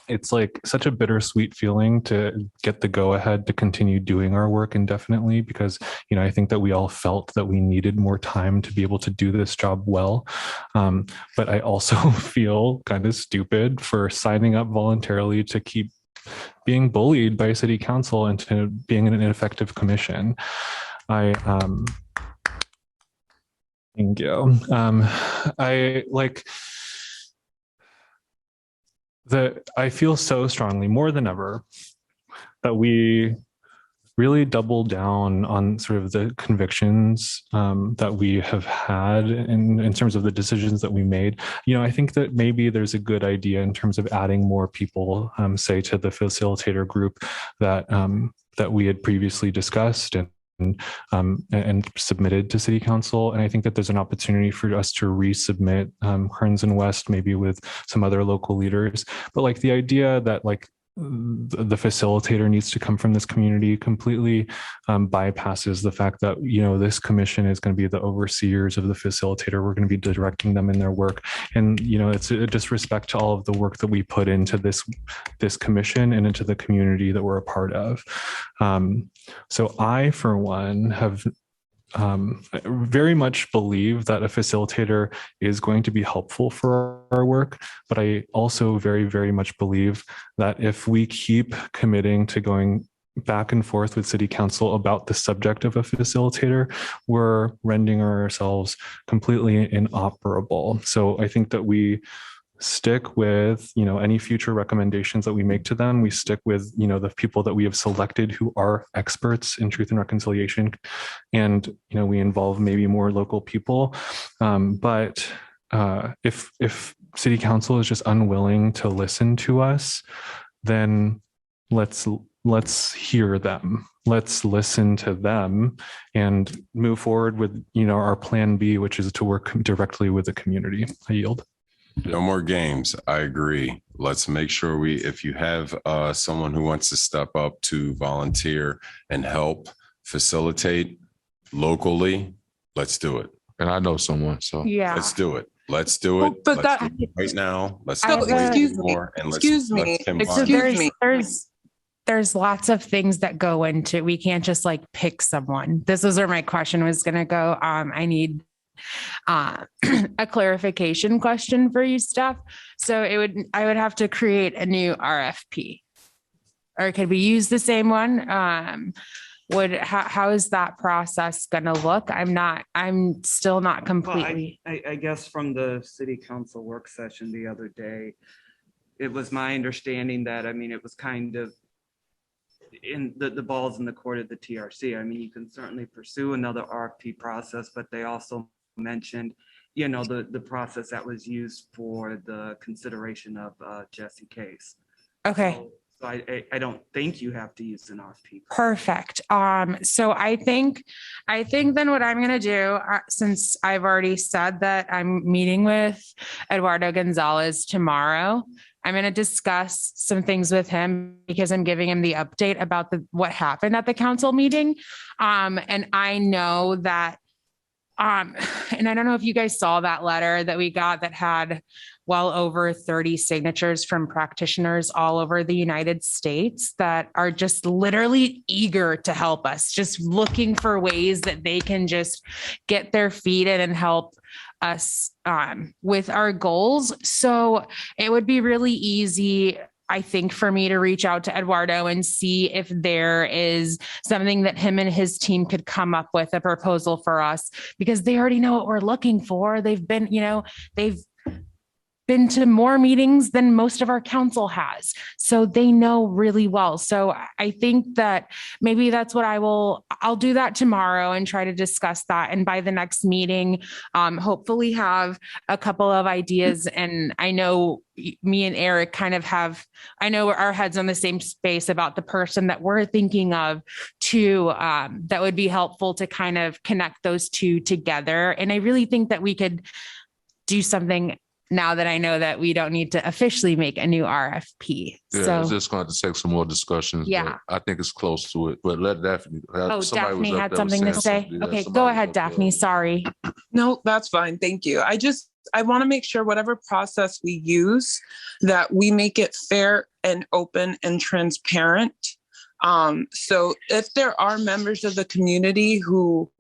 it's like such a bittersweet feeling to get the go ahead to continue doing our work indefinitely, because, I think that we all felt that we needed more time to be able to do this job well. But I also feel kind of stupid for signing up voluntarily to keep being bullied by City Council into being an ineffective commission. Thank you. I feel so strongly, more than ever, that we really double down on sort of the convictions that we have had in terms of the decisions that we made. I think that maybe there's a good idea in terms of adding more people, say to the facilitator group that we had previously discussed and submitted to City Council. And I think that there's an opportunity for us to resubmit Kearns and West, maybe with some other local leaders. But like the idea that the facilitator needs to come from this community completely bypasses the fact that, this commission is going to be the overseers of the facilitator. We're going to be directing them in their work. And, it's a disrespect to all of the work that we put into this commission and into the community that we're a part of. So I, for one, have very much believe that a facilitator is going to be helpful for our work, but I also very, very much believe that if we keep committing to going back and forth with City Council about the subject of a facilitator, we're rendering ourselves completely inoperable. So I think that we stick with, any future recommendations that we make to them. We stick with, the people that we have selected who are experts in truth and reconciliation. And, we involve maybe more local people. But if City Council is just unwilling to listen to us, then let's hear them. Let's listen to them and move forward with, our plan B, which is to work directly with the community. I yield. No more games. I agree. Let's make sure if you have someone who wants to step up to volunteer and help facilitate locally, let's do it. And I know someone, so Yeah. Let's do it. Let's do it. But Let's do it right now. Let's So, not wait excuse me. anymore, and Excuse me. let Tim So Vine- there's lots of things that go into, we can't just pick someone. This is where my question was going to go. I need a clarification question for you, Steph. So I would have to create a new RFP, or could we use the same one? How is that process going to look? I'm still not completely. Well, I guess from the City Council work session the other day, it was my understanding that, it was kind of in the ball's in the court of the TRC. You can certainly pursue another RFP process, but they also mentioned, the process that was used for the consideration of Jesse case. Okay. So I don't think you have to use an RFP. Perfect. So I think then what I'm going to do, since I've already said that I'm meeting with Eduardo Gonzalez tomorrow, I'm going to discuss some things with him because I'm giving him the update about what happened at the council meeting. And I know that, and I don't know if you guys saw that letter that we got that had well over 30 signatures from practitioners all over the United States that are just literally eager to help us, just looking for ways that they can just get their feet in and help us with our goals. So it would be really easy, I think, for me to reach out to Eduardo and see if there is something that him and his team could come up with, a proposal for us, because they already know what we're looking for. They've been to more meetings than most of our council has. So they know really well. So I think that maybe that's what I'll do that tomorrow and try to discuss that. And by the next meeting, hopefully have a couple of ideas. And I know me and Eric I know our heads on the same space about the person that we're thinking of that would be helpful to kind of connect those two together. And I really think that we could do something now that I know that we don't need to officially make a new RFP. Yeah, So it's just going to take some more discussions. Yeah. I think it's close to it, but let Daphne. Daphne had something to say. Okay, go ahead, Daphne. Sorry. No, that's fine. Thank you. I want to make sure whatever process we use, that we make it fair and open and transparent. So if there are members of the community who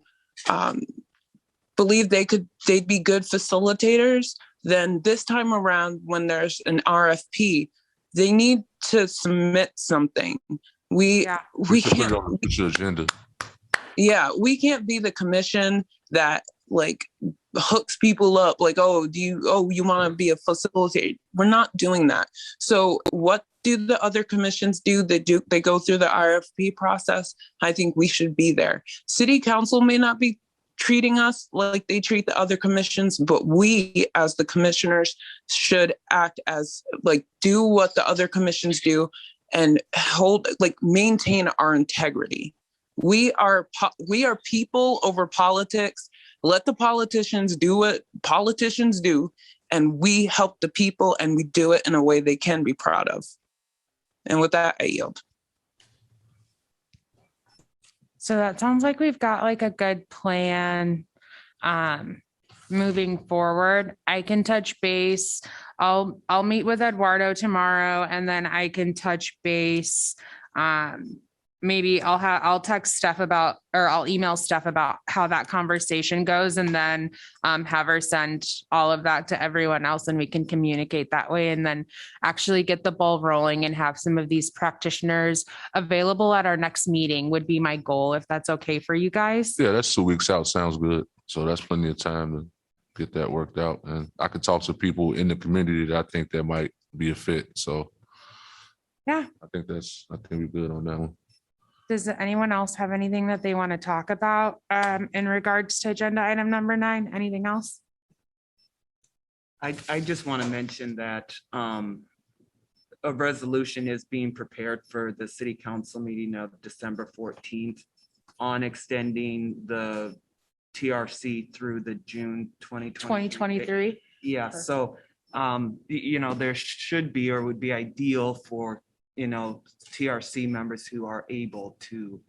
believe they'd be good facilitators, then this time around, when there's an RFP, they need to submit something. We can't put it on the agenda. Yeah, we can't be the commission that hooks people up like, oh, you want to be a facilitator? We're not doing that. So what do the other commissions do? They go through the RFP process. I think we should be there. City council may not be treating us like they treat the other commissions, but we as the commissioners should act as like, do what the other commissions do and maintain our integrity. We are people over politics. Let the politicians do what politicians do, and we help the people, and we do it in a way they can be proud of. And with that, I yield. So that sounds like we've got like a good plan moving forward. I can touch base. I'll meet with Eduardo tomorrow, and then I can touch base. Maybe I'll text Steph about, or I'll email Steph about how that conversation goes, and then have her send all of that to everyone else, and we can communicate that way, and then actually get the ball rolling and have some of these practitioners available at our next meeting would be my goal, if that's okay for you guys. Yeah, that's 2 weeks out. Sounds good. So that's plenty of time to get that worked out. And I could talk to people in the community that I think that might be a fit. So yeah, I think we're good on that one. Does anyone else have anything that they want to talk about in regards to agenda item number 9? Anything else? I just want to mention that a resolution is being prepared for the city council meeting of December 14th on extending the TRC through the June 2023. Yeah, perfect. So there should be, or would be ideal for TRC members who are able to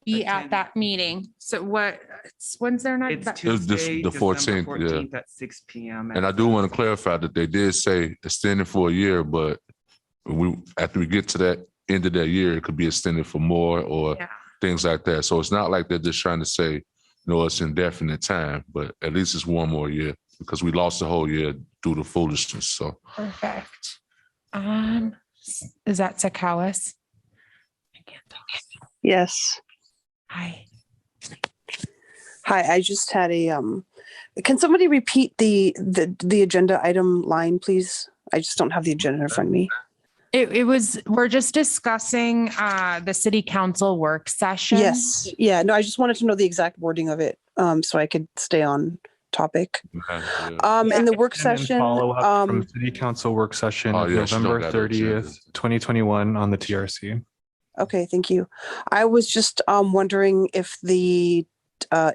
be at that meeting. So when's their next? It's Tuesday, the 14th, 14th at 6 p.m. And I do want to clarify that they did say extended for a year, but after we get to that end of that year, it could be extended for more or things like that. So it's not like they're just trying to say, it's indefinite time, but at least it's one more year because we lost the whole year due to foolishness. So perfect. Is that Sakawis? I can't talk. Yes. Hi. I just had can somebody repeat the agenda item line, please? I just don't have the agenda in front of me. We're just discussing the city council work session. Yes. Yeah. No, I just wanted to know the exact wording of it so I could stay on topic. In the work session, follow up from city council work session of November 30th, 2021 on the TRC. Okay, thank you. I was just wondering if the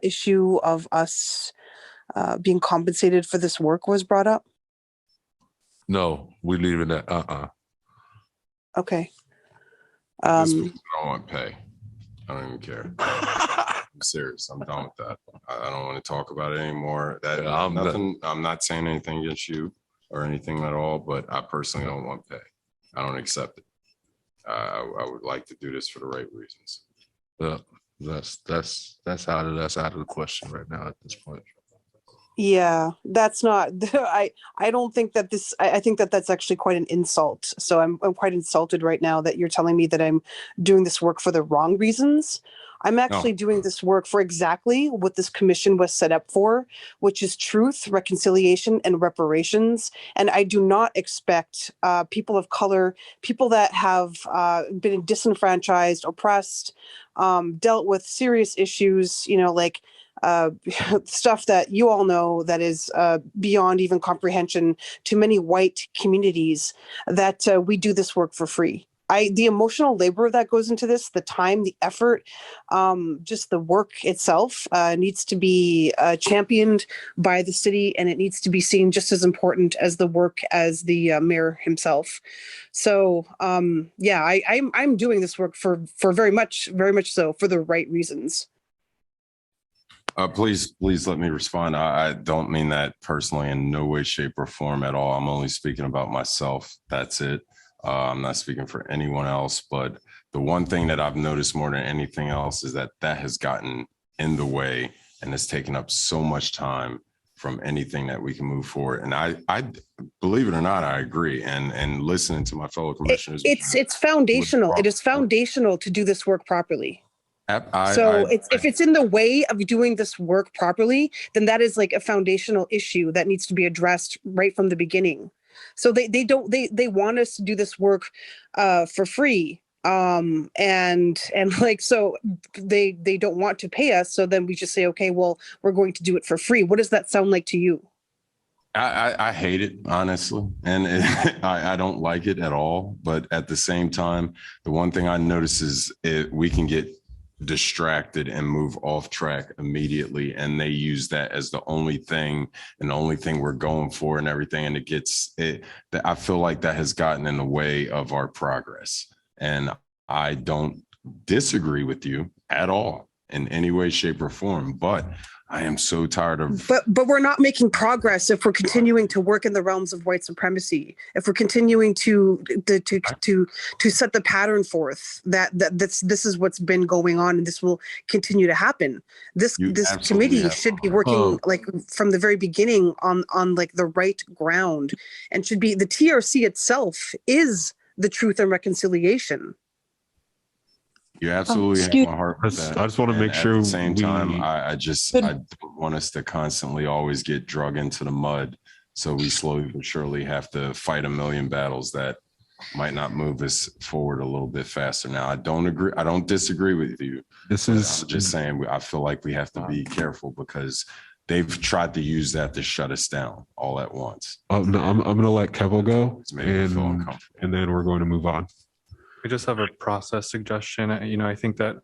issue of us being compensated for this work was brought up. No, we leaving that. Okay. I don't want pay. I don't even care. I'm serious. I'm done with that. I don't want to talk about it anymore. I'm not saying anything against you or anything at all, but I personally don't want pay. I don't accept it. I would like to do this for the right reasons. That's out of the question right now at this point. Yeah, that's not. I don't think that this. I think that that's actually quite an insult. So I'm quite insulted right now that you're telling me that I'm doing this work for the wrong reasons. I'm actually doing this work for exactly what this commission was set up for, which is truth, reconciliation, and reparations. And I do not expect people of color, people that have been disenfranchised, oppressed, dealt with serious issues, like stuff that you all know that is beyond even comprehension to many white communities, that we do this work for free. The emotional labor that goes into this, the time, the effort, just the work itself needs to be championed by the city, and it needs to be seen just as important as the work as the mayor himself. So I'm doing this work for very much so for the right reasons. Please let me respond. I don't mean that personally in no way, shape, or form at all. I'm only speaking about myself. That's it. I'm not speaking for anyone else, but the one thing that I've noticed more than anything else is that has gotten in the way and has taken up so much time from anything that we can move forward. And I believe it or not, I agree. And listening to my fellow commissioners, it's foundational. It is foundational to do this work properly. So if it's in the way of doing this work properly, then that is like a foundational issue that needs to be addressed right from the beginning. So they want us to do this work for free. And like, so they don't want to pay us. So then we just say, okay, well, we're going to do it for free. What does that sound like to you? I hate it, honestly, and I don't like it at all. But at the same time, the one thing I notice is we can get distracted and move off track immediately, and they use that as the only thing and the only thing we're going for and everything. And I feel like that has gotten in the way of our progress. And I don't disagree with you at all in any way, shape, or form, but I am so tired of. But we're not making progress if we're continuing to work in the realms of white supremacy. If we're continuing to set the pattern forth that this is what's been going on, and this will continue to happen. This committee should be working like from the very beginning on like the right ground, and should be the TRC itself is the Truth and Reconciliation. You absolutely have my heart with that. I just want to make sure. At the same time, I don't want us to constantly always get drug into the mud. So we slowly but surely have to fight a million battles that might not move us forward a little bit faster. Now, I don't disagree with you. I'm just saying, I feel like we have to be careful because they've tried to use that to shut us down all at once. No, I'm going to let Kevo go, and then we're going to move on. I just have a process suggestion. I think that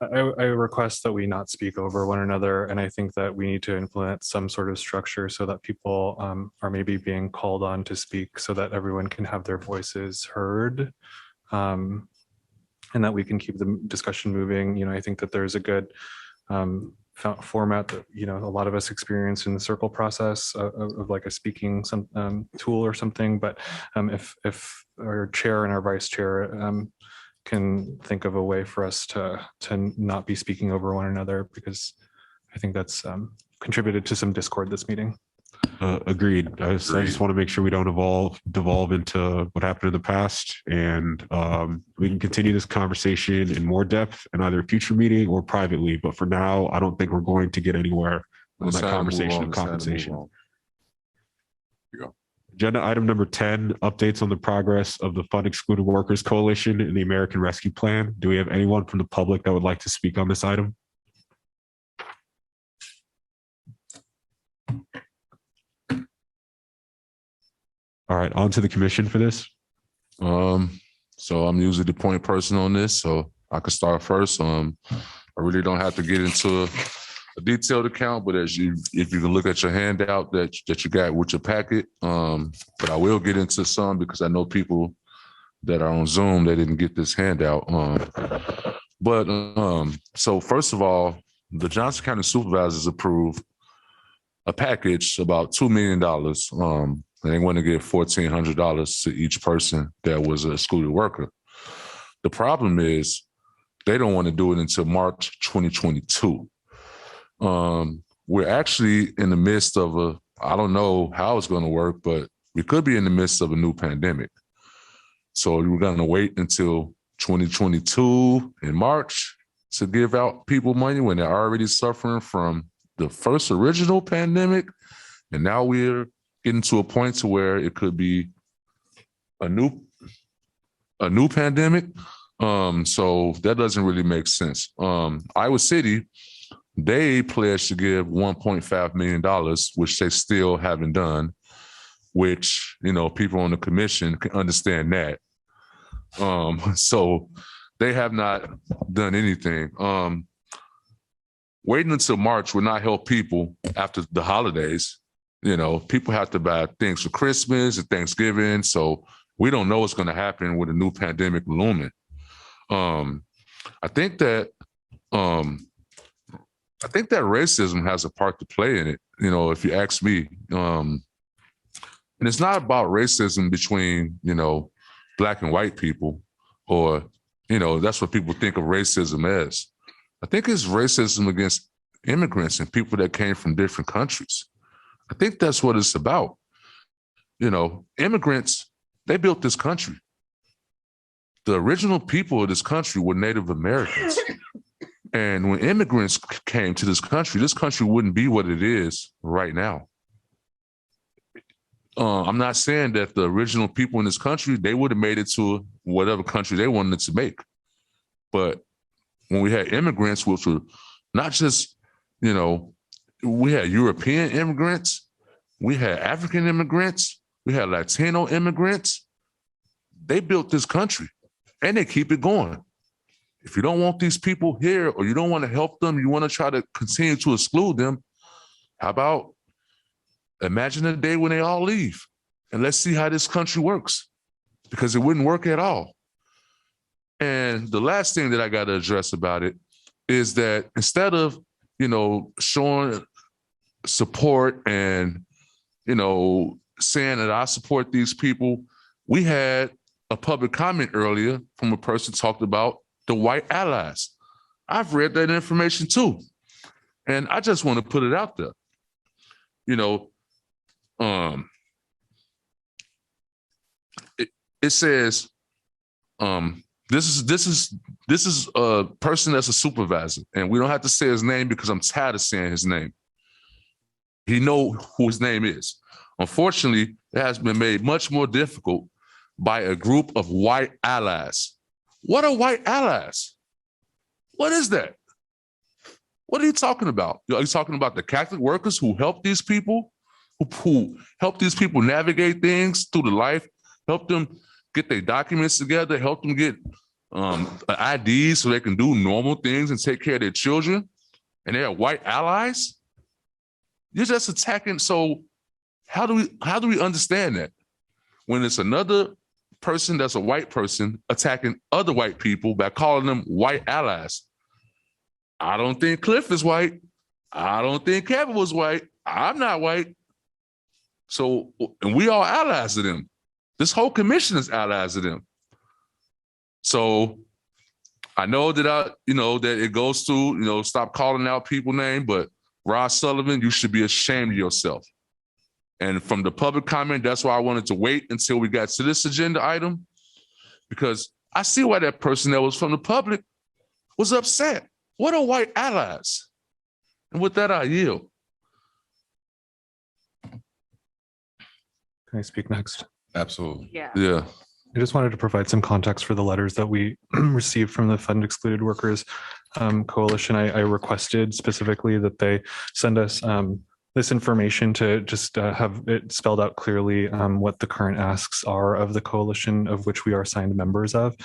I request that we not speak over one another, and I think that we need to implement some sort of structure so that people are maybe being called on to speak, so that everyone can have their voices heard, and that we can keep the discussion moving. I think that there's a good format that a lot of us experience in the circle process of like a speaking tool or something. But if our chair and our vice chair can think of a way for us to not be speaking over one another, because I think that's contributed to some discord this meeting. Agreed. I just want to make sure we don't devolve into what happened in the past, and we can continue this conversation in more depth in either a future meeting or privately. But for now, I don't think we're going to get anywhere on that conversation of compensation. Agenda item number 10, updates on the progress of the Fund Excluded Workers Coalition and the American Rescue Plan. Do we have anyone from the public that would like to speak on this item? All right, on to the commission for this. So I'm usually the point person on this, so I could start first. I really don't have to get into a detailed account, but if you can look at your handout that you got with your packet, but I will get into some because I know people that are on Zoom that didn't get this handout. So first of all, the Johnson County Supervisors approved a package about $2 million. They want to give $1,400 to each person that was an excluded worker. The problem is they don't want to do it until March 2022. We're actually in the midst of I don't know how it's going to work, but we could be in the midst of a new pandemic. So we're going to wait until 2022 in March to give out people money when they're already suffering from the first original pandemic. And now we're getting to a point to where it could be a new pandemic. So that doesn't really make sense. Iowa City, they pledged to give $1.5 million, which they still haven't done, which, people on the commission can understand that. So they have not done anything. Waiting until March will not help people after the holidays. People have to buy things for Christmas and Thanksgiving. So we don't know what's going to happen with a new pandemic looming. I think that racism has a part to play in it, if you ask me. And it's not about racism between, Black and white people, or, that's what people think of racism as. I think it's racism against immigrants and people that came from different countries. I think that's what it's about. Immigrants, they built this country. the original people of this country were Native Americans. And when immigrants came to this country wouldn't be what it is right now. I'm not saying that the original people in this country, they would have made it to whatever country they wanted to make. But when we had immigrants, which were not just, we had European immigrants, we had African immigrants, we had Latino immigrants. They built this country and they keep it going. If you don't want these people here or you don't want to help them, you want to try to continue to exclude them, how about imagine a day when they all leave and let's see how this country works, because it wouldn't work at all. And the last thing that I got to address about it is that instead of, showing support and, saying that I support these people, we had a public comment earlier from a person talked about the white allies. I've read that information too. And I just want to put it out there. It says, this is a person that's a supervisor, and we don't have to say his name because I'm tired of saying his name. He know who his name is. Unfortunately, it has been made much more difficult by a group of white allies. What are white allies? What is that? What are you talking about? Are you talking about the Catholic workers who help these people, who help these people navigate things through the life, help them get their documents together, help them get IDs so they can do normal things and take care of their children, and they're white allies? You're just attacking. So how do we understand that when it's another person that's a white person attacking other white people by calling them white allies? I don't think Cliff is white. I don't think Kevin was white. I'm not white. So, and we are allies to them. This whole commission is allies to them. So I know that that it goes to, stop calling out people names, but Ross Sullivan, you should be ashamed of yourself. And from the public comment, that's why I wanted to wait until we got to this agenda item, because I see why that person that was from the public was upset. What are white allies? And with that, I yield. Can I speak next? Absolutely. Yeah. I just wanted to provide some context for the letters that we received from the Fund Excluded Workers Coalition. I requested specifically that they send us this information to just have it spelled out clearly what the current asks are of the coalition of which we are signed members of,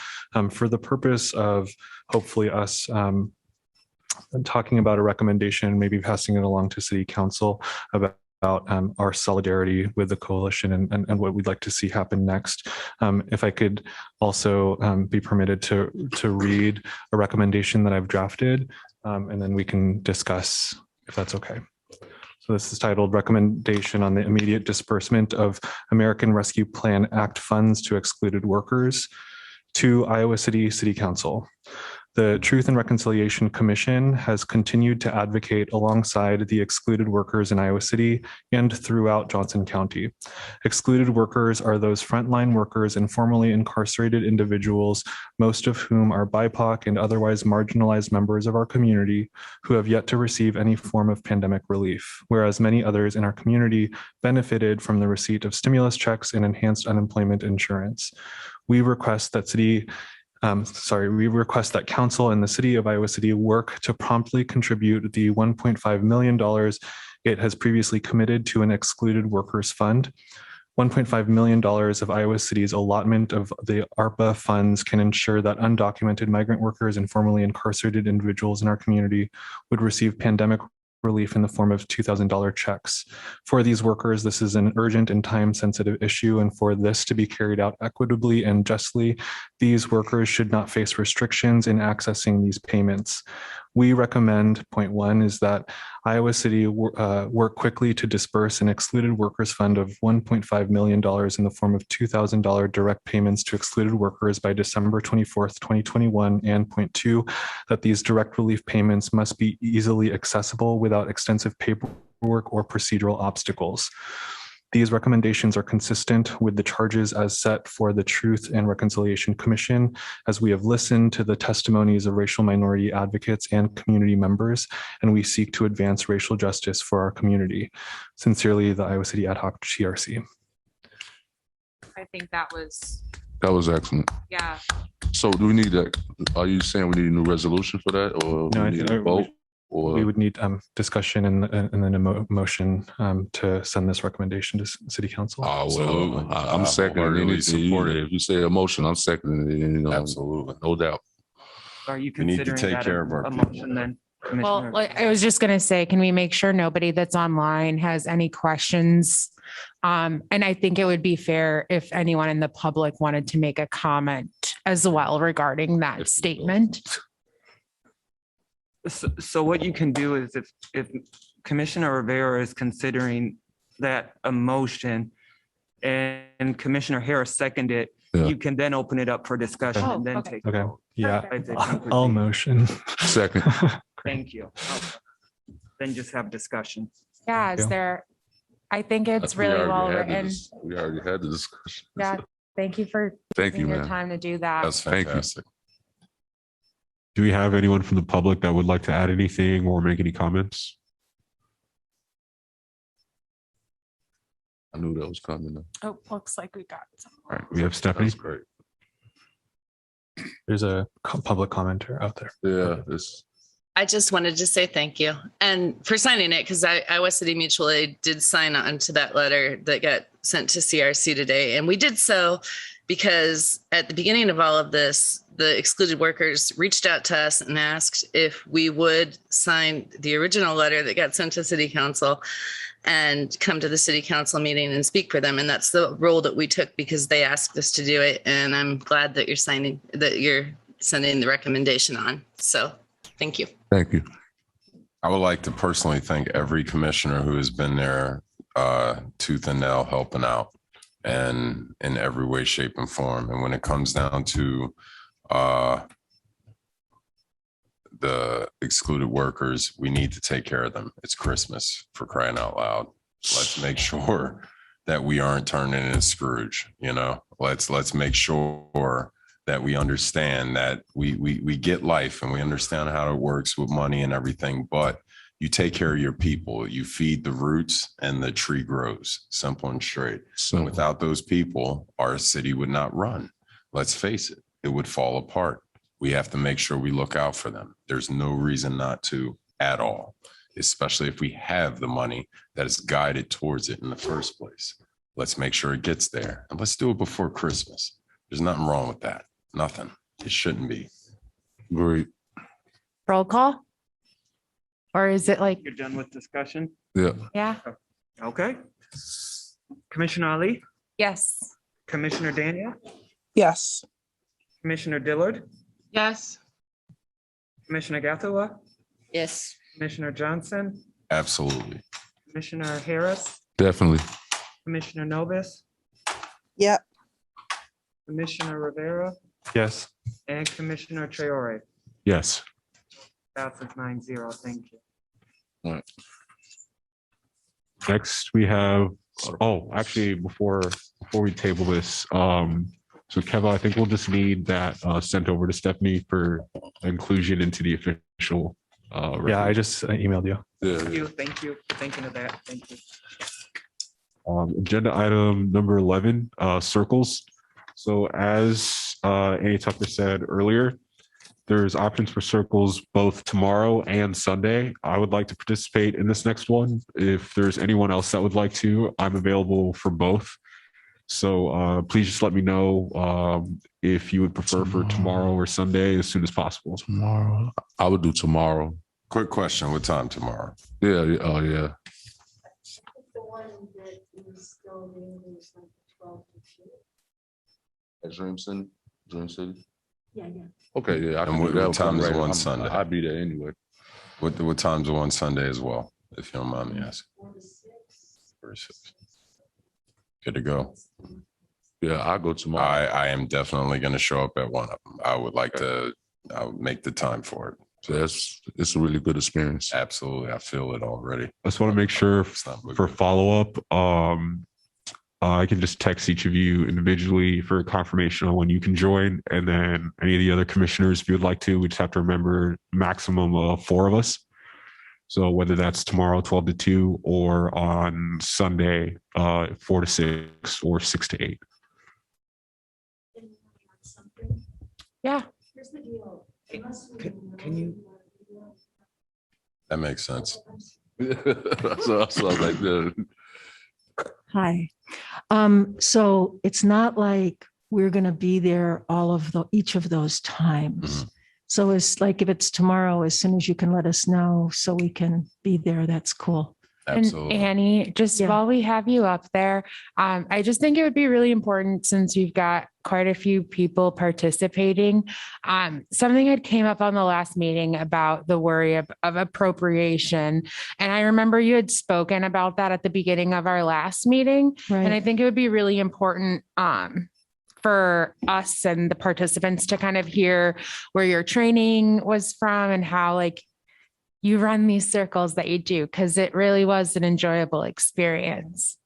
for the purpose of hopefully us talking about a recommendation, maybe passing it along to City Council about our solidarity with the coalition and what we'd like to see happen next. If I could also be permitted to read a recommendation that I've drafted, and then we can discuss if that's okay. So this is titled Recommendation on the Immediate Disbursement of American Rescue Plan Act Funds to Excluded Workers to Iowa City Council. The Truth and Reconciliation Commission has continued to advocate alongside the excluded workers in Iowa City and throughout Johnson County. Excluded workers are those frontline workers and formerly incarcerated individuals, most of whom are BIPOC and otherwise marginalized members of our community who have yet to receive any form of pandemic relief, whereas many others in our community benefited from the receipt of stimulus checks and enhanced unemployment insurance. We request that council and the city of Iowa City work to promptly contribute the $1.5 million it has previously committed to an excluded workers fund. $1.5 million of Iowa City's allotment of the ARPA funds can ensure that undocumented migrant workers and formerly incarcerated individuals in our community would receive pandemic relief in the form of $2,000 checks. For these workers, this is an urgent and time-sensitive issue, and for this to be carried out equitably and justly, these workers should not face restrictions in accessing these payments. We recommend, point one, is that Iowa City work quickly to disperse an excluded workers fund of $1.5 million in the form of $2,000 direct payments to excluded workers by December 24th, 2021, and point two, that these direct relief payments must be easily accessible without extensive paperwork or procedural obstacles. These recommendations are consistent with the charges as set for the Truth and Reconciliation Commission, as we have listened to the testimonies of racial minority advocates and community members, and we seek to advance racial justice for our community. Sincerely, the Iowa City Ad Hoc TRC. I think that was, excellent. yeah. So do we need that? Are you saying we need a new resolution for that, or No, we I need think a vote? Or we would need discussion and then a motion to send this recommendation to City Council. Well, I'm seconding anything. If you say a motion, I'm seconding it. Absolutely. No doubt. Are you We need to considering take that care of our a people. motion then? Well, Commissioner? like I was just gonna say, can we make sure nobody that's online has any questions? And I think it would be fair if anyone in the public wanted to make a comment as well regarding that statement. So what you can do is if Commissioner Rivera is considering that a motion and Commissioner Harris seconded, Yeah. you can then open it up for discussion and then okay. take. a Okay, vote. yeah, I think I'll motion. Second. Thank you. Then just have discussion. Yeah, is you. there, I think it's We really already well had the written. we already had the discussion. Yeah, thank you for Thank you, taking your man. time to do that. That's Thank you. fantastic. Do we have anyone from the public that would like to add anything or make any comments? I knew that was coming. Oh, looks like we got some. All right, we have Stephanie. That's great. There's a public commenter out there. Yeah, it's I just wanted to say thank you and for signing it, because Iowa City Mutual Aid did sign on to that letter that got sent to CRC today. And we did so because at the beginning of all of this, the excluded workers reached out to us and asked if we would sign the original letter that got sent to City Council and come to the City Council meeting and speak for them. And that's the role that we took because they asked us to do it. And I'm glad that you're sending the recommendation on. So thank you. thank you. I would like to personally thank every commissioner who has been there, tooth and nail helping out and in every way, shape and form. And when it comes down to the excluded workers, we need to take care of them. It's Christmas, for crying out loud. Let's make sure that we aren't turning into Scrooge, you know, let's make sure that we understand that we get life and we understand how it works with money and everything, but you take care of your people, you feed the roots and the tree grows, simple and straight. So without those people, our city would not run. Let's face it, it would fall apart. We have to make sure we look out for them. There's no reason not to at all, especially if we have the money that is guided towards it in the first place. Let's make sure it gets there and let's do it before Christmas. There's nothing wrong with that. Nothing. It shouldn't be. Great. Roll call? Or is it like, You're done with discussion? Yeah. yeah, Okay. Commissioner Ali, yes. Commissioner Daniel, Yes. Commissioner Dillard, Yes. Commissioner Gathua, Yes. Commissioner Johnson, Absolutely. Commissioner Harris, Definitely. Commissioner Novus, Yep. Commissioner Rivera, Yes. and Commissioner Traore. Yes. Passes 9-0. Thank you. Next, we have, oh, actually, before we table this, so Kevin, I think we'll just need that sent over to Stephanie for inclusion into the official. Yeah, I just emailed you. Thank you. Thank you for thinking of that. Thank you. Agenda item number 11, circles. So as Annie Tucker said earlier, there's options for circles both tomorrow and Sunday. I would like to participate in this next one. If there's anyone else that would like to, I'm available for both. So please just let me know if you would prefer for tomorrow or Sunday as soon as possible. Tomorrow. I would do tomorrow. Quick question. What time tomorrow? Yeah. Oh, yeah. At Dream City? Dream City? Yeah. Okay, yeah. I And can what do that. time is I'm it on ready. Sunday? I'll be there anyway. What time's it on Sunday as well, if you don't mind me asking? 4 to 6. Good to go. Yeah, I'll go tomorrow. I am definitely going to show up at one of them. I would like to, I'll make the time for it. So it's a really good experience. Absolutely. I feel it already. I just want to make sure It's not for follow-up, I can just text each of you individually for confirmation on when you can join. And then any of the other commissioners, if you would like to, we just have to remember maximum of 4 of us. So whether that's tomorrow, 12 to 2, or on Sunday, 4 to 6 or 6 to 8. Yeah. Can you? That makes sense. So I was like, Hi. So it's not like we're going to be there each of those times. So it's like if it's tomorrow, as soon as you can let us know so we can be there, that's cool. Absolutely. And Annie, just while we have you up there, I just think it would be really important, since you've got quite a few people participating. Something had came up on the last meeting about the worry of appropriation. And I remember you had spoken about that at the beginning of our last meeting. Right. And I think it would be really important for us and the participants to kind of hear where your training was from and how like you run these circles that you do, because it really was an enjoyable experience.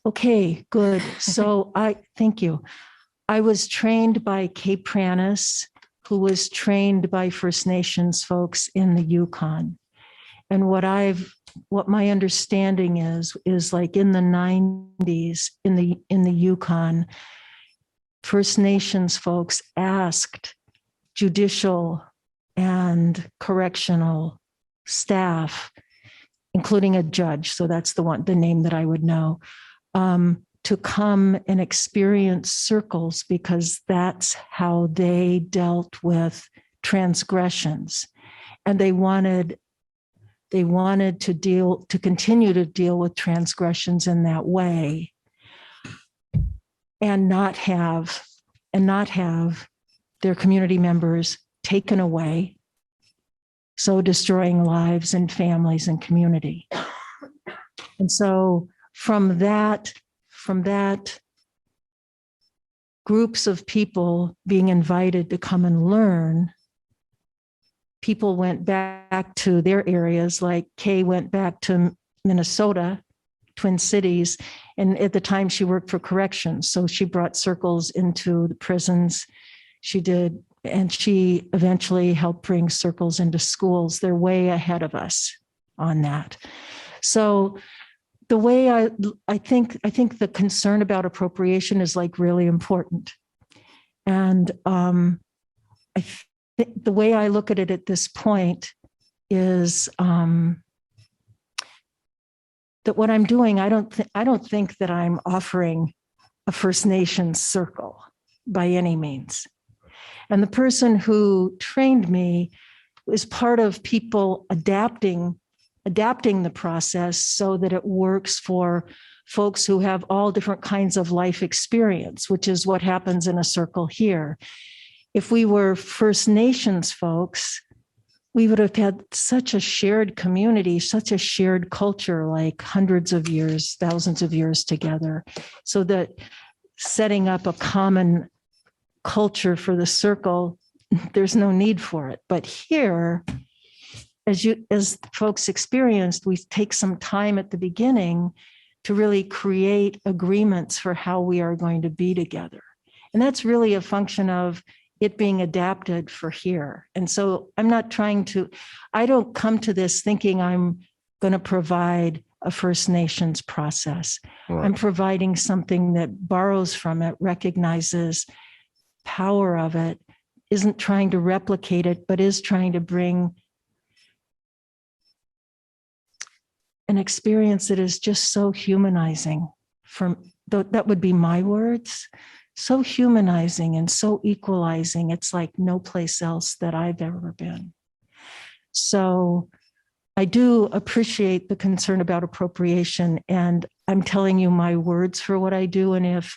Okay, good. So thank you. I was trained by Kay Pranis, who was trained by First Nations folks in the Yukon. And what my understanding is like in the 90s in the Yukon, First Nations folks asked judicial and correctional staff, including a judge, so that's the name that I would know, to come and experience circles, because that's how they dealt with transgressions. And they wanted to continue to deal with transgressions in that way, and not have their community members taken away, so destroying lives and families and community. And so from that groups of people being invited to come and learn, people went back to their areas, like Kay went back to Minnesota, Twin Cities, and at the time she worked for corrections. So she brought circles into the prisons. She did, and she eventually helped bring circles into schools. They're way ahead of us on that. So the way I think the concern about appropriation is like really important. And the way I look at it at this point is that what I'm doing, I don't think that I'm offering a First Nations circle by any means. And the person who trained me is part of people adapting the process so that it works for folks who have all different kinds of life experience, which is what happens in a circle here. If we were First Nations folks, we would have had such a shared community, such a shared culture, like hundreds of years, thousands of years together, so that setting up a common culture for the circle, there's no need for it. But here, as folks experienced, we take some time at the beginning to really create agreements for how we are going to be together. And that's really a function of it being adapted for here. And so I don't come to this thinking I'm going to provide a First Nations process. Right. I'm providing something that borrows from it, recognizes power of it, isn't trying to replicate it, but is trying to bring an experience that is just so humanizing. That would be my words. So humanizing and so equalizing. It's like no place else that I've ever been. So I do appreciate the concern about appropriation, and I'm telling you my words for what I do. And if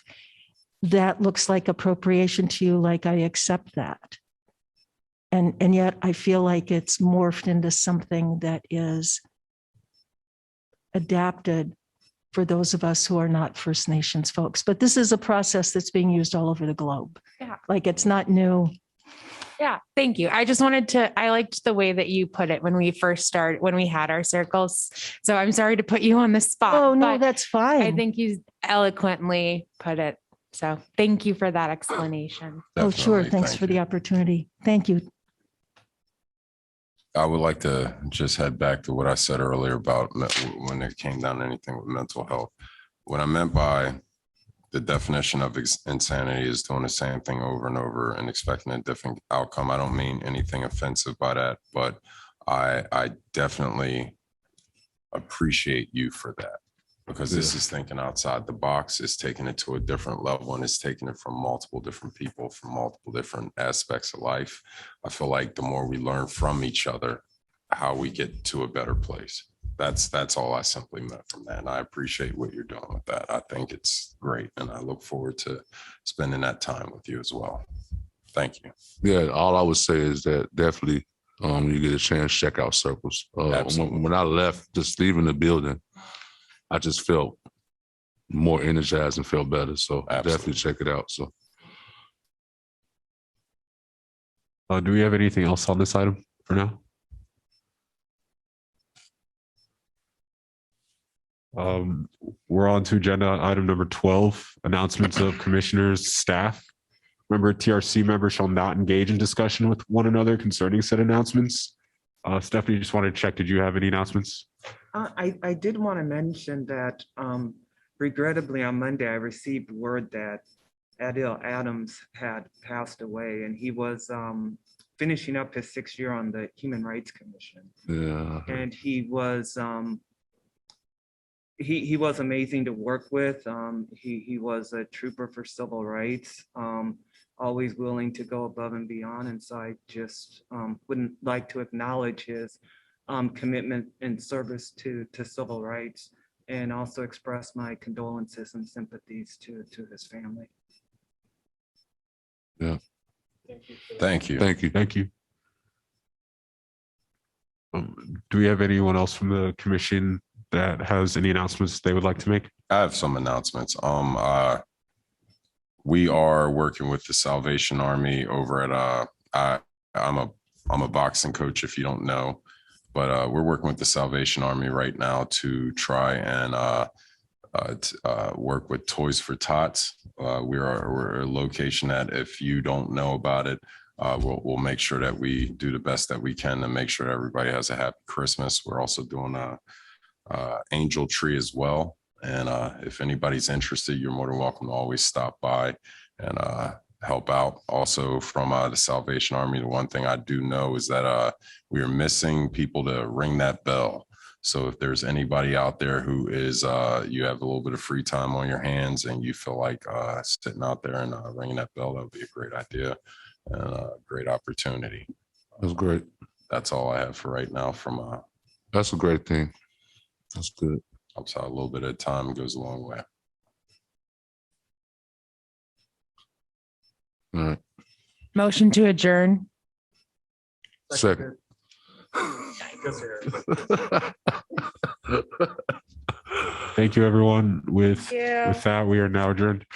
that looks like appropriation to you, like, I accept that. And yet I feel like it's morphed into something that is adapted for those of us who are not First Nations folks. But this is a process that's being used all over the globe. Yeah. Like, it's not new. Yeah, thank you. I just wanted to, I liked the way that you put it when we first started, when we had our circles. So I'm sorry to put you on the spot. Oh, no, but that's fine. I think you eloquently put it. So thank you for that explanation. Oh, sure. Definitely, Thanks thank for the you. opportunity. Thank you. I would like to just head back to what I said earlier about when it came down to anything with mental health. What I meant by the definition of insanity is doing the same thing over and over and expecting a different outcome. I don't mean anything offensive by that, but I definitely appreciate you for that, because this is thinking outside the box. It's taking it to a different level, and it's taking it from multiple different people, from multiple different aspects of life. I feel like the more we learn from each other, how we get to a better place. That's all I simply meant from that. And I appreciate what you're doing with that. I think it's great. And I look forward to spending that time with you as well. Thank you. Yeah, all I would say is that definitely when you get a chance, check out Circles. When I left, just leaving the building, I just felt more energized and felt better. So definitely check it out. So do we have anything else on this item for now? We're on to agenda item number 12, announcements of commissioners, staff. Remember, TRC members shall not engage in discussion with one another concerning said announcements. Stephanie, just wanted to check, did you have any announcements? I did want to mention that regrettably on Monday, I received word that Adil Adams had passed away, and he was finishing up his 6th year on the Human Rights Commission. yeah, And he was he was amazing to work with. He was a trooper for civil rights, always willing to go above and beyond. And so I just wouldn't like to acknowledge his commitment and service to civil rights, and also express my condolences and sympathies to his family. yeah. Thank you. Thank you. Thank you. Do we have anyone else from the commission that has any announcements they would like to make? I have some announcements. We are working with the Salvation Army over at I'm a boxing coach, if you don't know, but we're working with the Salvation Army right now to try and work with Toys for Tots. We're a location that, if you don't know about it, we'll make sure that we do the best that we can to make sure that everybody has a happy Christmas. We're also doing a angel tree as well. And if anybody's interested, you're more than welcome to always stop by and help out. Also from the Salvation Army, the one thing I do know is that we are missing people to ring that bell. So if there's anybody out there who is, you have a little bit of free time on your hands and you feel like sitting out there and ringing that bell, that would be a great idea and a great opportunity. That's great. That's all I have for right now from That's a great thing. That's good. Helps out a little bit of time, goes a long way. All right. Motion to adjourn. Second. Thank you, everyone. With Yeah. that, we are now adjourned.